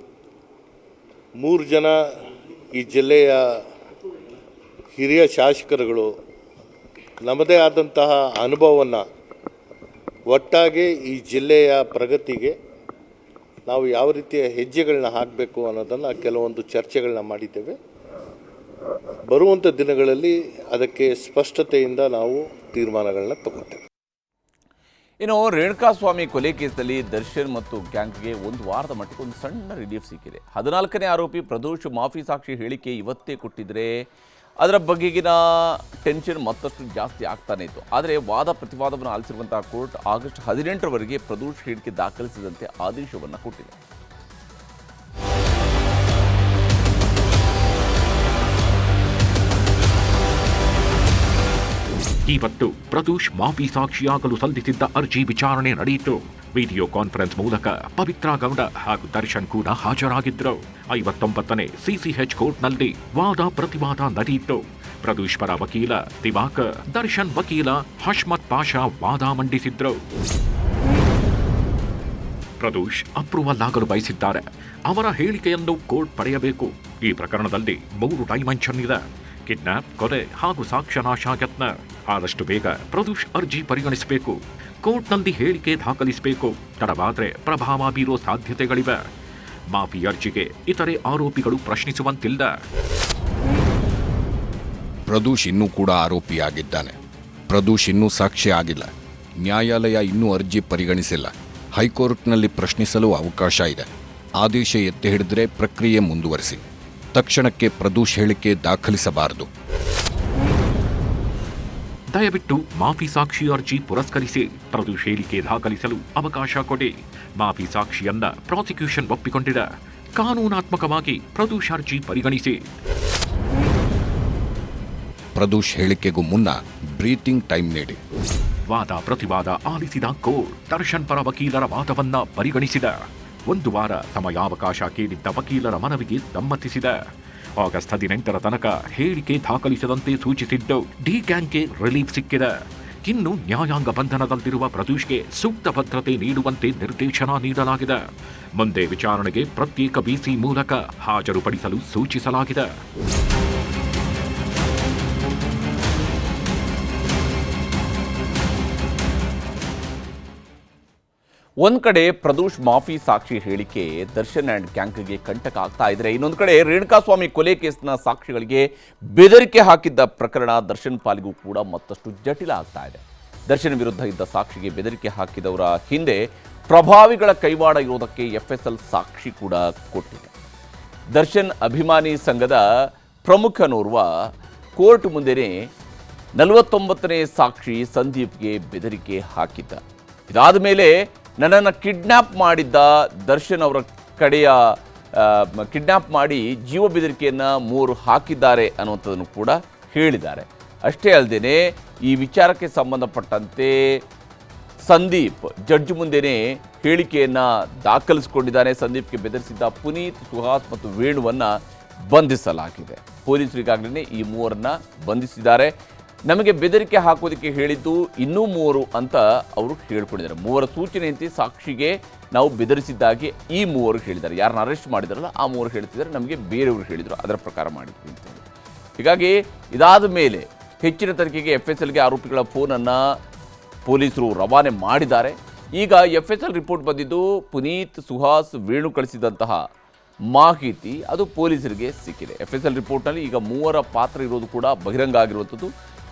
3 ಜನ ಈ ಜಿಲ್ಲೆಯ ಹಿರಿಯ ಶಾಸಕರುಗಳು ನಮ್ಮದೇ ಆದಂತಹ ಅನುಭವವನ್ನು ಒಟ್ಟಾಗಿ ಈ ಜಿಲ್ಲೆಯ ಪ್ರಗತಿಗೆ ನಾವು ಯಾವ ರೀತಿಯ ಹೆಜ್ಜೆಗಳನ್ನ ಹಾಕಬೇಕು ಅನ್ನೋದನ್ನು ಕೆಲವೊಂದು ಚರ್ಚೆಗಳನ್ನ ಮಾಡಿದ್ದೇವೆ. ಬರುವಂಥ ದಿನಗಳಲ್ಲಿ ಅದಕ್ಕೆ ಸ್ಪಷ್ಟತೆಯಿಂದ ನಾವು ತೀರ್ಮಾನಗಳನ್ನ ತಗೊಳ್ತೇವೆ. ಇನ್ನು ರೇಣುಕಾಸ್ವಾಮಿ ಕೊಲೆ ಕೇಸಲ್ಲಿ ದರ್ಶನ್ ಮತ್ತು ಗ್ಯಾಂಗ್ಗೆ 1 ವಾರದ ಮಟ್ಟಿಗೆ ಒಂದು ಸಣ್ಣ ರಿಲೀಫ್ ಸಿಕ್ಕಿದೆ. 14ನೇ ಆರೋಪಿ ಪ್ರದೋಷ್ ಮಾಫಿ ಸಾಕ್ಷಿ ಹೇಳಿಕೆ ಇವತ್ತೇ ಕೊಟ್ಟಿದ್ರೆ ಅದರ ಬಗೆಗಿನ ಟೆನ್ಷನ್ ಮತ್ತಷ್ಟು ಜಾಸ್ತಿ ಆಗ್ತಾನೆ ಇತ್ತು. ಆದರೆ ವಾದ ಪ್ರತಿವಾದವನ್ನು ಆಲಿಸಿರುವಂತಹ ಕೋರ್ಟ್ ಆಗಸ್ಟ್ 18ರವರೆಗೆ ಪ್ರದೋಷ್ ಹೇಳಿಕೆ ದಾಖಲಿಸಿದಂತೆ ಆದೇಶವನ್ನು ಕೊಟ್ಟಿದೆ. ಇವತ್ತು ಪ್ರದೋಷ್ ಮಾಫಿ ಸಾಕ್ಷಿಯಾಗಲು ಸಲ್ಲಿಸಿದ್ದ ಅರ್ಜಿ ವಿಚಾರಣೆ ನಡೆಯಿತು. ವಿಡಿಯೋ ಕಾನ್ಫರೆನ್ಸ್ ಮೂಲಕ ಪವಿತ್ರ ಗೌಡ ಹಾಗೂ ದರ್ಶನ್ ಕೂಡ ಹಾಜರಾಗಿದ್ದರು. 59ನೇ CCH ಕೋರ್ಟ್ನಲ್ಲಿ ವಾದ ಪ್ರತಿವಾದ ನಡೆಯಿತು. ಪ್ರದೋಷ್ ಪರ ವಕೀಲ ದಿವಾಕರ್, ದರ್ಶನ್ ವಕೀಲ ಹಶ್ಮತ್ ಪಾಷಾ ವಾದ ಮಂಡಿಸಿದ್ರು. ಪ್ರದೋಷ್ ಅಪ್ರೂವಲ್ ಆಗಲು ಬಯಸಿದ್ದಾರೆ. ಅವರ ಹೇಳಿಕೆಯನ್ನು ಕೋರ್ಟ್ ಪಡೆಯಬೇಕು. ಈ ಪ್ರಕರಣದಲ್ಲಿ 3 ಡೈಮೆನ್ಷನ್ ಇದೆ: ಕಿಡ್ನಾಪ್, ಕೊಲೆ ಹಾಗೂ ಸಾಕ್ಷ್ಯನಾಶ ಯತ್ನ. ಆದಷ್ಟು ಬೇಗ ಪ್ರದೋಷ್ ಅರ್ಜಿ ಪರಿಗಣಿಸಬೇಕು. ಕೋರ್ಟ್ನಲ್ಲಿ ಹೇಳಿಕೆ ದಾಖಲಿಸಬೇಕು. ತಡವಾದರೆ ಪ್ರಭಾವ ಬೀರೋ ಸಾಧ್ಯತೆಗಳಿವೆ. ಮಾಫಿ ಅರ್ಜಿಗೆ ಇತರೆ ಆರೋಪಿಗಳು ಪ್ರಶ್ನಿಸುವಂತಿಲ್ಲ. ಪ್ರದೋಷ್ ಇನ್ನೂ ಕೂಡ ಆರೋಪಿಯಾಗಿದ್ದಾನೆ. ಪ್ರದೋಷ್ ಇನ್ನೂ ಸಾಕ್ಷಿ ಆಗಿಲ್ಲ. ನ್ಯಾಯಾಲಯ ಇನ್ನೂ ಅರ್ಜಿ ಪರಿಗಣಿಸಿಲ್ಲ. ಹೈಕೋರ್ಟ್ನಲ್ಲಿ ಪ್ರಶ್ನಿಸಲು ಅವಕಾಶ ಇದೆ. ಆದೇಶ ಎತ್ತಿ ಹಿಡಿದ್ರೆ ಪ್ರಕ್ರಿಯೆ ಮುಂದುವರಿಸಿ. ತಕ್ಷಣಕ್ಕೆ ಪ್ರದೋಷ್ ಹೇಳಿಕೆ ದಾಖಲಿಸಬಾರದು. ದಯವಿಟ್ಟು ಮಾಫಿ ಸಾಕ್ಷಿ ಅರ್ಜಿ ಪುರಸ್ಕರಿಸಿ ಪ್ರದೋಷ್ ಹೇಳಿಕೆ ದಾಖಲಿಸಲು ಅವಕಾಶ ಕೊಡಿ. ಮಾಫಿ ಸಾಕ್ಷಿಯನ್ನ ಪ್ರಾಸಿಕ್ಯೂಷನ್ ಒಪ್ಪಿಕೊಂಡಿದೆ. ಕಾನೂನಾತ್ಮಕವಾಗಿ ಪ್ರದೋಷ್ ಅರ್ಜಿ ಪರಿಗಣಿಸಿ. ಪ್ರದೋಷ್ ಹೇಳಿಕೆಗೂ ಮುನ್ನ ಬ್ರೀತಿಂಗ್ ಟೈಮ್ ನೀಡಿ. ವಾದ ಪ್ರತಿವಾದ ಆಲಿಸಿದ ಕೋರ್ಟ್ ದರ್ಶನ್ ಪರ ವಕೀಲರ ವಾದವನ್ನ ಪರಿಗಣಿಸಿದ. 1 ವಾರ ಸಮಯಾವಕಾಶ ಕೇಳಿದ್ದ ವಕೀಲರ ಮನವಿಗೆ ಸಮ್ಮತಿಸಿದೆ. ಆಗಸ್ಟ್ 18ರ ತನಕ ಹೇಳಿಕೆ ದಾಖಲಿಸದಂತೆ ಸೂಚಿಸಿದ್ದು ಡಿ ಗ್ಯಾಂಗ್ಗೆ ರಿಲೀಫ್ ಸಿಕ್ಕಿದೆ. ಇನ್ನು ನ್ಯಾಯಾಂಗ ಬಂಧನದಲ್ಲಿರುವ ಪ್ರದೋಷ್ಗೆ ಸೂಕ್ತ ಭದ್ರತೆ ನೀಡುವಂತೆ ನಿರ್ದೇಶನ ನೀಡಲಾಗಿದೆ. ಮುಂದೆ ವಿಚಾರಣೆಗೆ ಪ್ರತ್ಯೇಕ ಬಿಸಿ ಮೂಲಕ ಹಾಜರುಪಡಿಸಲು ಸೂಚಿಸಲಾಗಿದೆ. ಒಂದು ಕಡೆ ಪ್ರದೋಷ್ ಮಾಫಿ ಸಾಕ್ಷಿ ಹೇಳಿಕೆ ದರ್ಶನ್ ಆ್ಯಂಡ್ ಗ್ಯಾಂಗ್ಗೆ ಕಂಟಕ ಆಗ್ತಾ ಇದ್ರೆ, ಇನ್ನೊಂದು ಕಡೆ ರೇಣುಕಾಸ್ವಾಮಿ ಕೊಲೆ ಕೇಸ್ನ ಸಾಕ್ಷಿಗಳಿಗೆ ಬೆದರಿಕೆ ಹಾಕಿದ್ದ ಪ್ರಕರಣ ದರ್ಶನ್ ಪಾಲಿಗೂ ಕೂಡ ಮತ್ತಷ್ಟು ಜಟಿಲ ಆಗ್ತಾ ಇದೆ. ದರ್ಶನ್ ವಿರುದ್ಧ ಇದ್ದ ಸಾಕ್ಷಿಗೆ ಬೆದರಿಕೆ ಹಾಕಿದವರ ಹಿಂದೆ ಪ್ರಭಾವಿಗಳ ಕೈವಾಡ ಇರೋದಕ್ಕೆ FSL ಸಾಕ್ಷಿ ಕೂಡ ಕೊಟ್ಟಿದೆ. ದರ್ಶನ್ ಅಭಿಮಾನಿ ಸಂಘದ ಪ್ರಮುಖನೋರ್ವ ಕೋರ್ಟ್ ಮುಂದೆನೇ 49ನೇ ಸಾಕ್ಷಿ ಸಂದೀಪ್ಗೆ ಬೆದರಿಕೆ ಹಾಕಿದ್ದ. ಇದಾದ ಮೇಲೆ ನನ್ನನ್ನು ಕಿಡ್ನ್ಯಾಪ್ ಮಾಡಿದ್ದ ದರ್ಶನ್ ಅವರ ಕಡೆಯ ಕಿಡ್ನ್ಯಾಪ್ ಮಾಡಿ ಜೀವ ಬೆದರಿಕೆಯನ್ನು 3 ಹಾಕಿದ್ದಾರೆ ಅನ್ನುವಂಥದ್ದನ್ನು ಕೂಡ ಹೇಳಿದ್ದಾರೆ. ಅಷ್ಟೇ ಅಲ್ಲದೆ ಈ ವಿಚಾರಕ್ಕೆ ಸಂಬಂಧಪಟ್ಟಂತೆ ಸಂದೀಪ್ ಜಡ್ಜ್ ಮುಂದೆನೇ ಹೇಳಿಕೆಯನ್ನು ದಾಖಲಿಸಿಕೊಂಡಿದ್ದಾನೆ. ಸಂದೀಪ್ಗೆ ಬೆದರಿಸಿದ್ದ ಪುನೀತ್, ಸುಹಾಸ್ ಮತ್ತು ವೇಣುವನ್ನು ಬಂಧಿಸಲಾಗಿದೆ. ಪೊಲೀಸರಿಗಾಗಲೇ ಈ 3ರನ್ನ ಬಂಧಿಸಿದ್ದಾರೆ. ನಮಗೆ ಬೆದರಿಕೆ ಹಾಕೋದಕ್ಕೆ ಹೇಳಿದ್ದು ಇನ್ನೂ 3 ಅಂತ ಅವರು ಹೇಳ್ಕೊಂಡಿದ್ದಾರೆ. 3 ಸೂಚನೆಯಂತೆ ಸಾಕ್ಷಿಗೆ ನಾವು ಬೆದರಿಸಿದ್ದಾಗಿ ಈ 3 ಹೇಳಿದ್ದಾರೆ. ಯಾರನ್ನ ಅರೆಸ್ಟ್ ಮಾಡಿದಾರಲ್ಲ ಆ 3 ಹೇಳ್ತಿದ್ದಾರೆ, ನಮಗೆ ಬೇರೆಯವರು ಹೇಳಿದರು, ಅದರ ಪ್ರಕಾರ ಮಾಡಿದ್ವಿ ಅಂತ. ಹೀಗಾಗಿ ಇದಾದ ಮೇಲೆ ಹೆಚ್ಚಿನ ತನಿಖೆಗೆ FSLಗೆ ಆರೋಪಿಗಳ ಫೋನನ್ನು ಪೊಲೀಸರು ರವಾನೆ ಮಾಡಿದ್ದಾರೆ. ಈಗ FSL ರಿಪೋರ್ಟ್ ಬಂದಿದ್ದು ಪುನೀತ್, ಸುಹಾಸ್, ವೇಣು ಕಳಿಸಿದಂತಹ ಮಾಹಿತಿ ಅದು ಪೊಲೀಸರಿಗೆ ಸಿಕ್ಕಿದೆ. FSL ರಿಪೋರ್ಟ್ನಲ್ಲಿ ಈಗ 3ರ ಪಾತ್ರ ಇರೋದು ಕೂಡ ಬಹಿರಂಗ ಆಗಿರುವಂಥದ್ದು.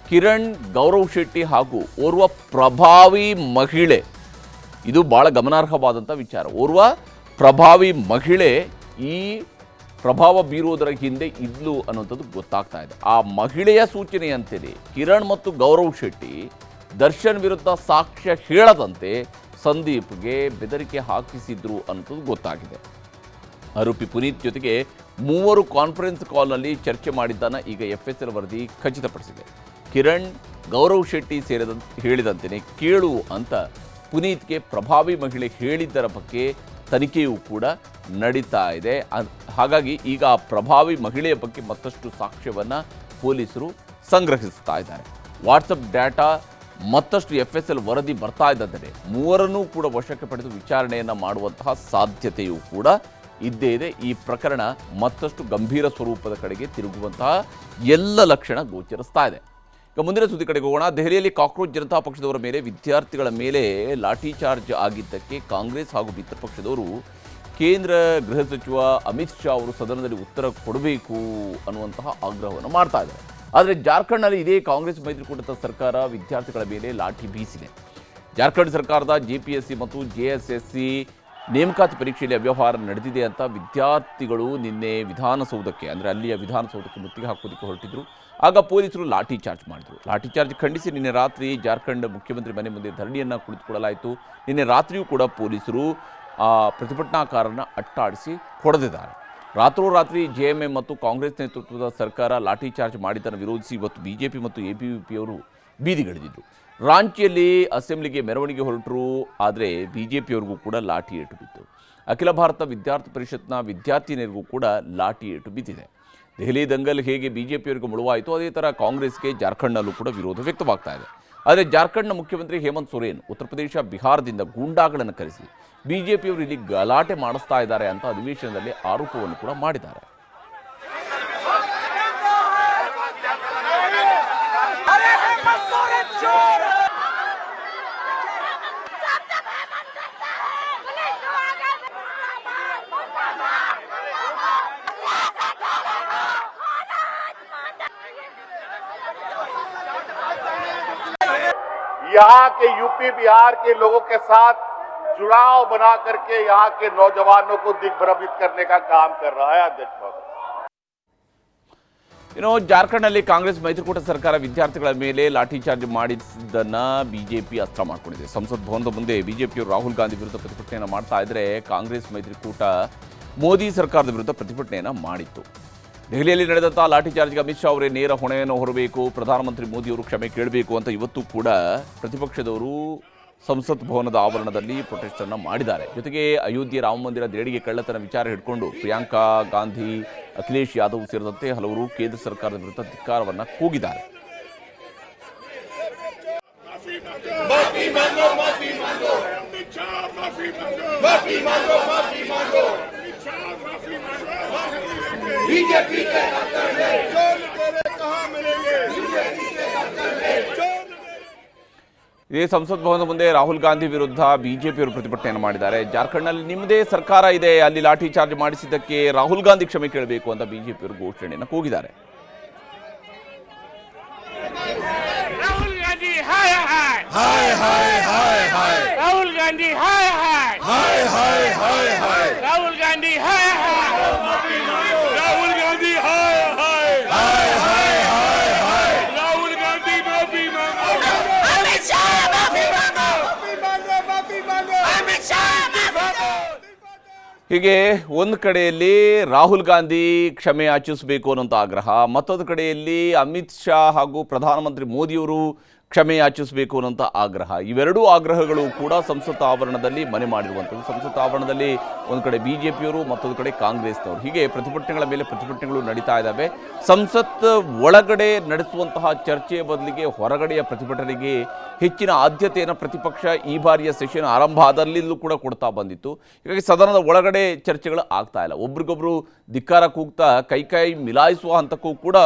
ಕಿರಣ್, ಗೌರವ್ ಶೆಟ್ಟಿ ಹಾಗೂ ಓರ್ವ ಪ್ರಭಾವಿ ಮಹಿಳೆ, ಇದು ಭಾಳ ಗಮನಾರ್ಹವಾದಂಥ ವಿಚಾರ. ಓರ್ವ ಪ್ರಭಾವಿ ಮಹಿಳೆ ಈ ಪ್ರಭಾವ ಬೀರುವುದರ ಹಿಂದೆ ಇದ್ಲು ಅನ್ನೋಂಥದ್ದು ಗೊತ್ತಾಗ್ತಾ ಇದೆ. ಆ ಮಹಿಳೆಯ ಸೂಚನೆಯಂತೆಯೇ ಕಿರಣ್ ಮತ್ತು ಗೌರವ್ ಶೆಟ್ಟಿ ದರ್ಶನ್ ವಿರುದ್ಧ ಸಾಕ್ಷ್ಯ ಹೇಳದಂತೆ ಸಂದೀಪ್ಗೆ ಬೆದರಿಕೆ ಹಾಕಿಸಿದ್ರು ಅನ್ನೋದು ಗೊತ್ತಾಗಿದೆ. ಆರೋಪಿ ಪುನೀತ್ ಜೊತೆಗೆ 3 ಕಾನ್ಫರೆನ್ಸ್ ಕಾಲ್ನಲ್ಲಿ ಚರ್ಚೆ ಮಾಡಿದ್ದನ್ನು ಈಗ FSL ವರದಿ ಖಚಿತಪಡಿಸಿದೆ. ಕಿರಣ್, ಗೌರವ್ ಶೆಟ್ಟಿ ಹೇಳಿದಂತೆಯೇ ಕೇಳು ಅಂತ ಪುನೀತ್ಗೆ ಪ್ರಭಾವಿ ಮಹಿಳೆ ಹೇಳಿದ್ದರ ಬಗ್ಗೆ ತನಿಖೆಯೂ ಕೂಡ ನಡೀತಾ ಇದೆ. ಹಾಗಾಗಿ ಈಗ ಆ ಪ್ರಭಾವಿ ಮಹಿಳೆಯ ಬಗ್ಗೆ ಮತ್ತಷ್ಟು ಸಾಕ್ಷ್ಯವನ್ನು ಪೊಲೀಸರು ಸಂಗ್ರಹಿಸ್ತಾ ಇದ್ದಾರೆ. ವಾಟ್ಸಪ್ ಡಾಟಾ ಮತ್ತಷ್ಟು FSL ವರದಿ ಬರ್ತಾ ಇದ್ದಂತೆ 3ರನ್ನೂ ಕೂಡ ವಶಕ್ಕೆ ಪಡೆದು ವಿಚಾರಣೆಯನ್ನು ಮಾಡುವಂತಹ ಸಾಧ್ಯತೆಯೂ ಕೂಡ ಇದ್ದೇ ಇದೆ. ಈ ಪ್ರಕರಣ ಮತ್ತಷ್ಟು ಗಂಭೀರ ಸ್ವರೂಪದ ಕಡೆಗೆ ತಿರುಗುವಂತಹ ಎಲ್ಲ ಲಕ್ಷಣ ಗೋಚರಿಸ್ತಾ ಇದೆ. ಈಗ ಮುಂದಿನ ಸುದ್ದಿ ಕಡೆಗೆ ಹೋಗೋಣ. ದೆಹಲಿಯಲ್ಲಿ ಕಾಕ್ರೋಚ್ ಜನತಾ ಪಕ್ಷದವರ ಮೇಲೆ ವಿದ್ಯಾರ್ಥಿಗಳ ಮೇಲೆ ಲಾಠಿ ಚಾರ್ಜ್ ಆಗಿದ್ದಕ್ಕೆ ಕಾಂಗ್ರೆಸ್ ಹಾಗೂ ಮಿತ್ರ ಪಕ್ಷದವರು ಕೇಂದ್ರ ಗೃಹ ಸಚಿವ ಅಮಿತ್ ಶಾ ಅವರು ಸದನದಲ್ಲಿ ಉತ್ತರ ಕೊಡಬೇಕು ಅನ್ನುವಂತಹ ಆಗ್ರಹವನ್ನು ಮಾಡ್ತಾ ಇದ್ದಾರೆ. ಆದರೆ ಜಾರ್ಖಂಡ್ನಲ್ಲಿ ಇದೇ ಕಾಂಗ್ರೆಸ್ ಮೈತ್ರಿಕೂಟದ ಸರ್ಕಾರ ವಿದ್ಯಾರ್ಥಿಗಳ ಮೇಲೆ ಲಾಠಿ ಬೀಸಿದೆ. ಜಾರ್ಖಂಡ್ ಸರ್ಕಾರದ JPSC ಮತ್ತು JSSC ನೇಮಕಾತಿ ಪರೀಕ್ಷೆಯಲ್ಲಿ ಅವ್ಯವಹಾರ ನಡೆದಿದೆ ಅಂತ ವಿದ್ಯಾರ್ಥಿಗಳು ನಿನ್ನೆ ವಿಧಾನಸೌಧಕ್ಕೆ, ಅಂದರೆ ಅಲ್ಲಿಯ ವಿಧಾನಸೌಧಕ್ಕೆ ಮುತ್ತಿಗೆ ಹಾಕೋದಕ್ಕೆ ಹೊರಟಿದ್ರು. ಆಗ ಪೊಲೀಸರು ಲಾಠಿ ಚಾರ್ಜ್ ಮಾಡಿದರು. ಲಾಠಿ ಚಾರ್ಜ್ ಖಂಡಿಸಿ ನಿನ್ನೆ ರಾತ್ರಿ ಜಾರ್ಖಂಡ್ ಮುಖ್ಯಮಂತ್ರಿ ಮನೆ ಮುಂದೆ ಧರಣಿಯನ್ನು ಕುಳಿತುಕೊಳ್ಳಲಾಯಿತು. ನಿನ್ನೆ ರಾತ್ರಿಯೂ ಕೂಡ ಪೊಲೀಸರು ಪ್ರತಿಭಟನಾಕಾರರನ್ನು ಅಟ್ಟಾಡಿಸಿ ಹೊಡೆದಿದ್ದಾರೆ. ರಾತ್ರೋರಾತ್ರಿ JMM ಮತ್ತು ಕಾಂಗ್ರೆಸ್ ನೇತೃತ್ವದ ಸರ್ಕಾರ ಲಾಠಿ ಚಾರ್ಜ್ ಮಾಡಿದ್ದನ್ನು ವಿರೋಧಿಸಿ ಇವತ್ತು BJP ಮತ್ತು ABVPಯವರು ಬೀದಿಗಿಳಿದಿದ್ದರು. ರಾಂಚಿಯಲ್ಲಿ ಅಸೆಂಬ್ಲಿಗೆ ಮೆರವಣಿಗೆ ಹೊರಟರು. ಆದರೆ BJPಯವರಿಗೂ ಕೂಡ ಲಾಠಿ ಏಟು ಬಿತ್ತು. ಅಖಿಲ ಭಾರತ ವಿದ್ಯಾರ್ಥಿ ಪರಿಷತ್ನ ವಿದ್ಯಾರ್ಥಿನಿಯರಿಗೂ ಕೂಡ ಲಾಠಿ ಏಟು ಬಿದ್ದಿದೆ. ದೆಹಲಿ ದಂಗಲ್ ಹೇಗೆ BJPಯವರಿಗೆ ಮುಳುವಾಯಿತು, ಅದೇ ಥರ ಕಾಂಗ್ರೆಸ್ಗೆ ಜಾರ್ಖಂಡ್ನಲ್ಲೂ ಕೂಡ ವಿರೋಧ ವ್ಯಕ್ತವಾಗ್ತಾ ಇದೆ. ಆದರೆ ಜಾರ್ಖಂಡ್ನ ಮುಖ್ಯಮಂತ್ರಿ ಹೇಮಂತ್ ಸೊರೇನ್ ಉತ್ತರ ಪ್ರದೇಶ, ಬಿಹಾರದಿಂದ ಗೂಂಡಾಗಳನ್ನು ಕರೆಸಿ BJPಯವರು ಇಲ್ಲಿ ಗಲಾಟೆ ಮಾಡಿಸ್ತಾ ಇದ್ದಾರೆ ಅಂತ ಅಧಿವೇಶನದಲ್ಲಿ ಆರೋಪವನ್ನು ಕೂಡ ಮಾಡಿದ್ದಾರೆ. यहाँ के यूपी बिहार के लोगों के साथ जुड़ाव बना करके यहाँ के नौजवानों को दिग्भ्रमित करने का काम कर रहा है अध्यक्ष महोदय. ಜಾರ್ಖಂಡ್ನಲ್ಲಿ ಕಾಂಗ್ರೆಸ್ ಮೈತ್ರಿಕೂಟ ಸರ್ಕಾರ ವಿದ್ಯಾರ್ಥಿಗಳ ಮೇಲೆ ಲಾಠಿ ಚಾರ್ಜ್ ಮಾಡಿದ್ದನ್ನು BJP ಅಸ್ತ್ರ ಮಾಡಿಕೊಂಡಿದೆ. ಸಂಸತ್ ಭವನದ ಮುಂದೆ BJPಯವರು ರಾಹುಲ್ ಗಾಂಧಿ ವಿರುದ್ಧ ಪ್ರತಿಭಟನೆಯನ್ನು ಮಾಡ್ತಾ ಇದ್ರೆ ಕಾಂಗ್ರೆಸ್ ಮೈತ್ರಿಕೂಟ ಮೋದಿ ಸರ್ಕಾರದ ವಿರುದ್ಧ ಪ್ರತಿಭಟನೆಯನ್ನು ಮಾಡಿತ್ತು. ದೆಹಲಿಯಲ್ಲಿ ನಡೆದಂಥ ಲಾಠಿ ಚಾರ್ಜ್ಗೆ ಅಮಿತ್ ಶಾ ಅವರೇ ನೇರ ಹೊಣೆಯನ್ನು ಹೊರಬೇಕು, ಪ್ರಧಾನಮಂತ್ರಿ ಮೋದಿಯವರು ಕ್ಷಮೆ ಕೇಳಬೇಕು ಅಂತ ಇವತ್ತು ಕೂಡ ಪ್ರತಿಪಕ್ಷದವರು ಸಂಸತ್ ಭವನದ ಆವರಣದಲ್ಲಿ ಪ್ರೊಟೆಸ್ಟ್ ಅನ್ನು ಮಾಡಿದ್ದಾರೆ. ಜೊತೆಗೆ ಅಯೋಧ್ಯೆ ರಾಮ ಮಂದಿರ ದೇಣಿಗೆ ಕಳ್ಳತನ ವಿಚಾರ ಹಿಡ್ಕೊಂಡು ಪ್ರಿಯಾಂಕಾ ಗಾಂಧಿ, ಅಖಿಲೇಶ್ ಯಾದವ್ ಸೇರಿದಂತೆ ಹಲವರು ಕೇಂದ್ರ ಸರ್ಕಾರದ ವಿರುದ್ಧ ಧಿಕ್ಕಾರವನ್ನು ಕೂಗಿದ್ದಾರೆ. ಇದೇ ಸಂಸತ್ ಭವನದ ಮುಂದೆ ರಾಹುಲ್ ಗಾಂಧಿ ವಿರುದ್ಧ ಬಿಜೆಪಿಯವರು ಪ್ರತಿಭಟನೆಯನ್ನು ಮಾಡಿದ್ದಾರೆ. ಜಾರ್ಖಂಡ್ನಲ್ಲಿ ನಿಮ್ಮದೇ ಸರ್ಕಾರ ಇದೆ, ಅಲ್ಲಿ ಲಾಠಿ ಚಾರ್ಜ್ ಮಾಡಿಸಿದ್ದಕ್ಕೆ ರಾಹುಲ್ ಗಾಂಧಿ ಕ್ಷಮೆ ಕೇಳಬೇಕು ಅಂತ ಬಿಜೆಪಿಯವರು ಘೋಷಣೆಯನ್ನು ಕೂಗಿದ್ದಾರೆ. ರಾಹುಲ್ ಗಾಂಧಿ ಹಾಯ್ ಹಾಯ್ ಹಾಯ್ ಹಾಯ್ ಹಾಯ್ ಹಾಯ್ ರಾಹುಲ್ ಗಾಂಧಿ ಹಾಯ್ ಹಾಯ್ ರಾಹುಲ್ ಗಾಂಧಿ ಹಾಯ್ ಹಾಯ್ ಹಾಯ್ ಹಾಯ್ ಹಾಯ್ ಹಾಯ್ ರಾಹುಲ್ ಗಾಂಧಿ ಮಾಫಿ ಮಾಂಗೋ ಅಮಿತ್ ಶಾ ಮಾಫಿ ಮಾಂಗೋ ಮಾಫಿ ಮಾಂಗೋ ಅಮಿತ್ ಶಾ ಮಾಫಿ. ಹೀಗೆ ಒಂದು ಕಡೆಯಲ್ಲಿ ರಾಹುಲ್ ಗಾಂಧಿ ಕ್ಷಮೆ ಯಾಚಿಸಬೇಕು ಅನ್ನೋಂಥ ಆಗ್ರಹ, ಮತ್ತೊಂದು ಕಡೆಯಲ್ಲಿ ಅಮಿತ್ ಶಾ ಹಾಗೂ ಪ್ರಧಾನಮಂತ್ರಿ ಮೋದಿಯವರು ಕ್ಷಮೆ ಯಾಚಿಸಬೇಕು ಅನ್ನೋಂಥ ಆಗ್ರಹ. ಇವೆರಡೂ ಆಗ್ರಹಗಳು ಕೂಡ ಸಂಸತ್ ಆವರಣದಲ್ಲಿ ಮನೆ ಮಾಡಿರುವಂಥದ್ದು. ಸಂಸತ್ ಆವರಣದಲ್ಲಿ ಒಂದು ಕಡೆ ಬಿಜೆಪಿಯವರು, ಮತ್ತೊಂದು ಕಡೆ ಕಾಂಗ್ರೆಸ್ನವರು, ಹೀಗೆ ಪ್ರತಿಭಟನೆಗಳ ಮೇಲೆ ಪ್ರತಿಭಟನೆಗಳು ನಡೀತಾ ಇದ್ದಾವೆ. ಸಂಸತ್ ಒಳಗಡೆ ನಡೆಸುವಂತಹ ಚರ್ಚೆಯ ಬದಲಿಗೆ ಹೊರಗಡೆಯ ಪ್ರತಿಭಟನೆಗೆ ಹೆಚ್ಚಿನ ಆದ್ಯತೆಯನ್ನು ಪ್ರತಿಪಕ್ಷ ಈ ಬಾರಿಯ ಸೆಷನ್ ಆರಂಭ ಆದಲ್ಲಿಂದಲೂ ಕೂಡ ಕೊಡ್ತಾ ಬಂದಿತ್ತು. ಹೀಗಾಗಿ ಸದನದ ಒಳಗಡೆ ಚರ್ಚೆಗಳು ಆಗ್ತಾ ಇಲ್ಲ. ಒಬ್ರಿಗೊಬ್ರು ಧಿಕ್ಕಾರ ಕೂಗ್ತಾ ಕೈ ಮಿಲಾಯಿಸುವ ಹಂತಕ್ಕೂ ಕೂಡ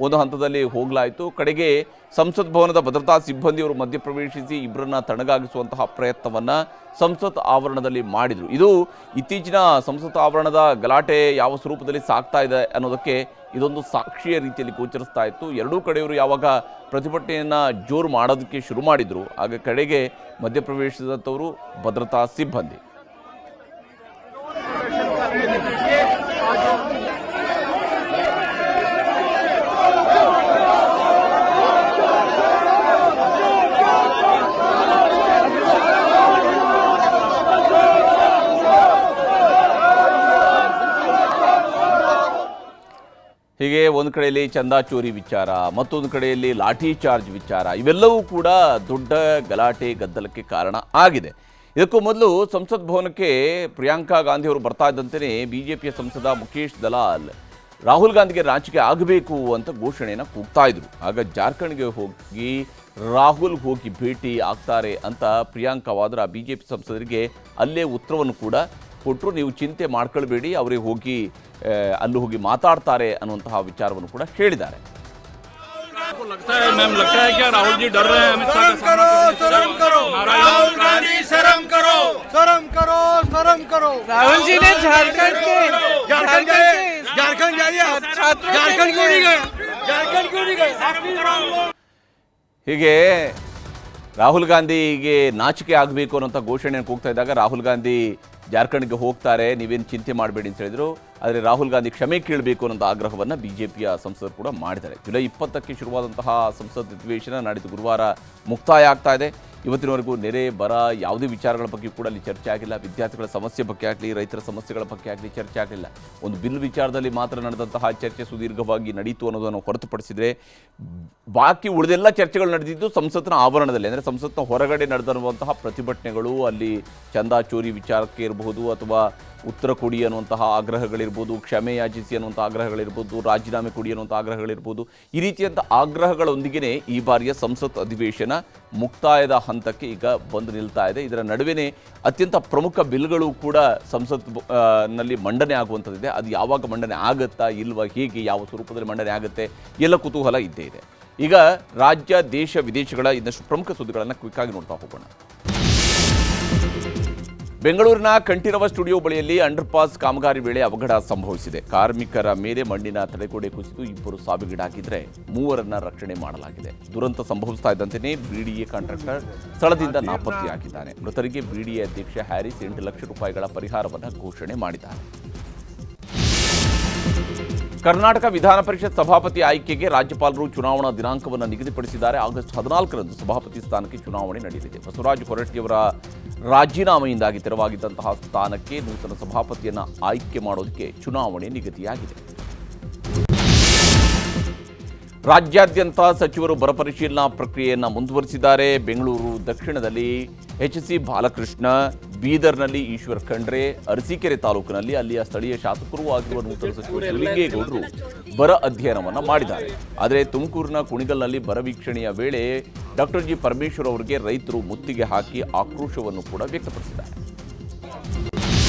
ಒಂದು ಹಂತದಲ್ಲಿ ಹೋಗಲಾಯಿತು. ಕಡೆಗೆ ಸಂಸತ್ ಭವನದ ಭದ್ರತಾ ಸಿಬ್ಬಂದಿಯವರು ಮಧ್ಯಪ್ರವೇಶಿಸಿ ಇಬ್ಬರನ್ನ ತಣ್ಣಗಾಗಿಸುವಂತಹ ಪ್ರಯತ್ನವನ್ನು ಸಂಸತ್ ಆವರಣದಲ್ಲಿ ಮಾಡಿದರು. ಇದು ಇತ್ತೀಚಿನ ಸಂಸತ್ ಆವರಣದ ಗಲಾಟೆ ಯಾವ ಸ್ವರೂಪದಲ್ಲಿ ಸಾಗ್ತಾ ಇದೆ ಅನ್ನೋದಕ್ಕೆ ಇದೊಂದು ಸಾಕ್ಷಿಯ ರೀತಿಯಲ್ಲಿ ಗೋಚರಿಸ್ತಾ ಇತ್ತು. ಎರಡೂ ಕಡೆಯವರು ಯಾವಾಗ ಪ್ರತಿಭಟನೆಯನ್ನು ಜೋರು ಮಾಡೋದಕ್ಕೆ ಶುರು ಮಾಡಿದರು, ಆಗ ಕಡೆಗೆ ಮಧ್ಯಪ್ರವೇಶಿಸಿದಂಥವರು ಭದ್ರತಾ ಸಿಬ್ಬಂದಿ. ಹೀಗೆ ಒಂದು ಕಡೆಯಲ್ಲಿ ಚಂದಾ ಚೋರಿ ವಿಚಾರ, ಮತ್ತೊಂದು ಕಡೆಯಲ್ಲಿ ಲಾಠಿ ಚಾರ್ಜ್ ವಿಚಾರ, ಇವೆಲ್ಲವೂ ಕೂಡ ದೊಡ್ಡ ಗಲಾಟೆ ಗದ್ದಲಕ್ಕೆ ಕಾರಣ ಆಗಿದೆ. ಇದಕ್ಕೂ ಮೊದಲು ಸಂಸತ್ ಭವನಕ್ಕೆ ಪ್ರಿಯಾಂಕಾ ಗಾಂಧಿ ಅವರು ಬರ್ತಾ ಇದ್ದಂತೆಯೇ ಬಿಜೆಪಿಯ ಸಂಸದ ಮುಖೇಶ್ ದಲಾಲ್ ರಾಹುಲ್ ಗಾಂಧಿಗೆ ರಾಜಕೀಯ ಆಗಬೇಕು ಅಂತ ಘೋಷಣೆಯನ್ನು ಕೂಗ್ತಾ ಇದ್ರು. ಆಗ ಜಾರ್ಖಂಡ್ಗೆ ಹೋಗಿ ರಾಹುಲ್ ಹೋಗಿ ಭೇಟಿ ಆಗ್ತಾರೆ ಅಂತ ಪ್ರಿಯಾಂಕಾ ವಾದ್ರಾ ಬಿಜೆಪಿ ಸಂಸದರಿಗೆ ಅಲ್ಲೇ ಉತ್ತರವನ್ನು ಕೂಡ ಕೊಟ್ಟರು. ನೀವು ಚಿಂತೆ ಮಾಡ್ಕೊಳ್ಬೇಡಿ, ಅವರಿಗೆ ಹೋಗಿ ಅಲ್ಲಿ ಹೋಗಿ ಮಾತಾಡ್ತಾರೆ ಅನ್ನುವಂತಹ ವಿಚಾರವನ್ನು ಕೂಡ ಹೇಳಿದ್ದಾರೆ. ಹೀಗೆ ರಾಹುಲ್ ಗಾಂಧಿಗೆ ನಾಚಿಕೆ ಆಗಬೇಕು ಅನ್ನೋಂಥ ಘೋಷಣೆಯನ್ನು ಕೂಗ್ತಾ ಇದ್ದಾಗ ರಾಹುಲ್ ಗಾಂಧಿ ಜಾರ್ಖಂಡ್ಗೆ ಹೋಗ್ತಾರೆ, ನೀವೇನು ಚಿಂತೆ ಮಾಡಬೇಡಿ ಅಂತ ಹೇಳಿದರು. ಆದರೆ ರಾಹುಲ್ ಗಾಂಧಿ ಕ್ಷಮೆ ಕೇಳಬೇಕು ಅನ್ನೋ ಆಗ್ರಹವನ್ನು ಬಿಜೆಪಿಯ ಸಂಸದರು ಕೂಡ ಮಾಡಿದ್ದಾರೆ. ಜುಲೈ 20ಕ್ಕೆ ಶುರುವಾದಂತಹ ಸಂಸತ್ ಅಧಿವೇಶನ ನಾಡಿದ್ದು ಗುರುವಾರ ಮುಕ್ತಾಯ ಆಗ್ತಾ ಇದೆ. ಇವತ್ತಿನವರೆಗೂ ನೆರೆ ಬರ ಯಾವುದೇ ವಿಚಾರಗಳ ಬಗ್ಗೆ ಕೂಡ ಅಲ್ಲಿ ಚರ್ಚೆ ಆಗಿಲ್ಲ. ವಿದ್ಯಾರ್ಥಿಗಳ ಸಮಸ್ಯೆ ಬಗ್ಗೆ ಆಗಲಿ, ರೈತರ ಸಮಸ್ಯೆಗಳ ಬಗ್ಗೆ ಆಗಲಿ ಚರ್ಚೆ ಆಗಲಿಲ್ಲ. ಒಂದು ಬಿಲ್ ವಿಚಾರದಲ್ಲಿ ಮಾತ್ರ ನಡೆದಂತಹ ಚರ್ಚೆ ಸುದೀರ್ಘವಾಗಿ ನಡೀತು ಅನ್ನೋದನ್ನು ಹೊರತುಪಡಿಸಿದರೆ ಬಾಕಿ ಉಳಿದೆಲ್ಲ ಚರ್ಚೆಗಳು ನಡೆದಿದ್ದು ಸಂಸತ್ನ ಆವರಣದಲ್ಲಿ, ಅಂದರೆ ಸಂಸತ್ನ ಹೊರಗಡೆ ನಡೆದಿರುವಂತಹ ಪ್ರತಿಭಟನೆಗಳು, ಅಲ್ಲಿ ಚಂದಾ ಚೋರಿ ವಿಚಾರಕ್ಕೆ ಇರಬಹುದು, ಅಥವಾ ಉತ್ತರ ಕೊಡಿ ಅನ್ನುವಂತಹ ಆಗ್ರಹಗಳಿರ್ಬೋದು, ಕ್ಷಮೆ ಯಾಚಿಸಿ ಅನ್ನುವಂಥ ಆಗ್ರಹಗಳಿರ್ಬೋದು, ರಾಜೀನಾಮೆ ಕೊಡಿ ಅನ್ನುವಂಥ ಆಗ್ರಹಗಳಿರ್ಬೋದು. ಈ ರೀತಿಯಂಥ ಆಗ್ರಹಗಳೊಂದಿಗೆ ಈ ಬಾರಿಯ ಸಂಸತ್ ಅಧಿವೇಶನ ಮುಕ್ತಾಯದ ಹಂತಕ್ಕೆ ಈಗ ಬಂದು ನಿಲ್ತಾ ಇದೆ. ಇದರ ನಡುವೆನೇ ಅತ್ಯಂತ ಪ್ರಮುಖ ಬಿಲ್ಗಳು ಕೂಡ ಸಂಸತ್ ನಲ್ಲಿ ಮಂಡನೆ ಆಗುವಂಥದ್ದಿದೆ. ಅದು ಯಾವಾಗ ಮಂಡನೆ ಆಗುತ್ತಾ ಇಲ್ವಾ, ಹೇಗೆ, ಯಾವ ಸ್ವರೂಪದಲ್ಲಿ ಮಂಡನೆ ಆಗುತ್ತೆ, ಎಲ್ಲ ಕುತೂಹಲ ಇದ್ದೇ ಇದೆ. ಈಗ ರಾಜ್ಯ, ದೇಶ, ವಿದೇಶಗಳ ಇನ್ನಷ್ಟು ಪ್ರಮುಖ ಸುದ್ದಿಗಳನ್ನು ಕ್ವಿಕ್ಕಾಗಿ ನೋಡ್ತಾ ಹೋಗೋಣ. ಬೆಂಗಳೂರಿನ ಕಂಠೀರವ ಸ್ಟುಡಿಯೋ ಬಳಿಯಲ್ಲಿ ಅಂಡರ್ಪಾಸ್ ಕಾಮಗಾರಿ ವೇಳೆ ಅವಘಡ ಸಂಭವಿಸಿದೆ. ಕಾರ್ಮಿಕರ ಮೇಲೆ ಮಣ್ಣಿನ ತಡೆಗೋಡೆ ಕುಸಿದು 2 ಸಾವಿಗೀಡಾಗಿದ್ದರೆ 3 ರಕ್ಷಣೆ ಮಾಡಲಾಗಿದೆ. ದುರಂತ ಸಂಭವಿಸ್ತಾ ಇದ್ದಂತೆಯೇ ಬಿಡಿಎ ಕಾಂಟ್ರಾಕ್ಟರ್ ಸ್ಥಳದಿಂದ ನಾಪತ್ತೆಯಾಗಿದ್ದಾನೆ. ಮೃತರಿಗೆ ಬಿಡಿಎ ಅಧ್ಯಕ್ಷ ಹ್ಯಾರಿಸ್ 8 ಲಕ್ಷ ರೂಪಾಯಿಗಳ ಪರಿಹಾರವನ್ನು ಘೋಷಣೆ ಮಾಡಿದ್ದಾರೆ. ಕರ್ನಾಟಕ ವಿಧಾನ ಪರಿಷತ್ ಸಭಾಪತಿ ಆಯ್ಕೆಗೆ ರಾಜ್ಯಪಾಲರು ಚುನಾವಣಾ ದಿನಾಂಕವನ್ನು ನಿಗದಿಪಡಿಸಿದ್ದಾರೆ. ಆಗಸ್ಟ್ 14ರಂದು ಸಭಾಪತಿ ಸ್ಥಾನಕ್ಕೆ ಚುನಾವಣೆ ನಡೆಯಲಿದೆ. ಬಸವರಾಜ ಹೊರಟ್ಟಿಯವರ ರಾಜೀನಾಮೆಯಿಂದಾಗಿ ತೆರವಾಗಿದ್ದಂತಹ ಸ್ಥಾನಕ್ಕೆ ನೂತನ ಸಭಾಪತಿಯನ್ನು ಆಯ್ಕೆ ಮಾಡೋದಕ್ಕೆ ಚುನಾವಣೆ ನಿಗದಿಯಾಗಿದೆ. ರಾಜ್ಯಾದ್ಯಂತ ಸಚಿವರು ಬರ ಪರಿಶೀಲನಾ ಪ್ರಕ್ರಿಯೆಯನ್ನು ಮುಂದುವರಿಸಿದ್ದಾರೆ. ಬೆಂಗಳೂರು ದಕ್ಷಿಣದಲ್ಲಿ ಎಚ್.ಸಿ. ಬಾಲಕೃಷ್ಣ, ಬೀದರ್ನಲ್ಲಿ ಈಶ್ವರ್ ಖಂಡ್ರೆ, ಅರಸೀಕೆರೆ ತಾಲೂಕಿನಲ್ಲಿ ಅಲ್ಲಿಯ ಸ್ಥಳೀಯ ಶಾಸಕರೂ ಆಗಿರುವ ನೂತನ ಸಚಿವ ಶಿವಲಿಂಗೇಗೌಡರು ಬರ ಅಧ್ಯಯನವನ್ನು ಮಾಡಿದ್ದಾರೆ. ಆದರೆ ತುಮಕೂರಿನ ಕುಣಿಗಲ್ನಲ್ಲಿ ಬರ ವೀಕ್ಷಣೆಯ ವೇಳೆ ಡಾಕ್ಟರ್ ಜಿ ಪರಮೇಶ್ವರ್ ಅವರಿಗೆ ರೈತರು ಮುತ್ತಿಗೆ ಹಾಕಿ ಆಕ್ರೋಶವನ್ನು ಕೂಡ ವ್ಯಕ್ತಪಡಿಸಿದ್ದಾರೆ.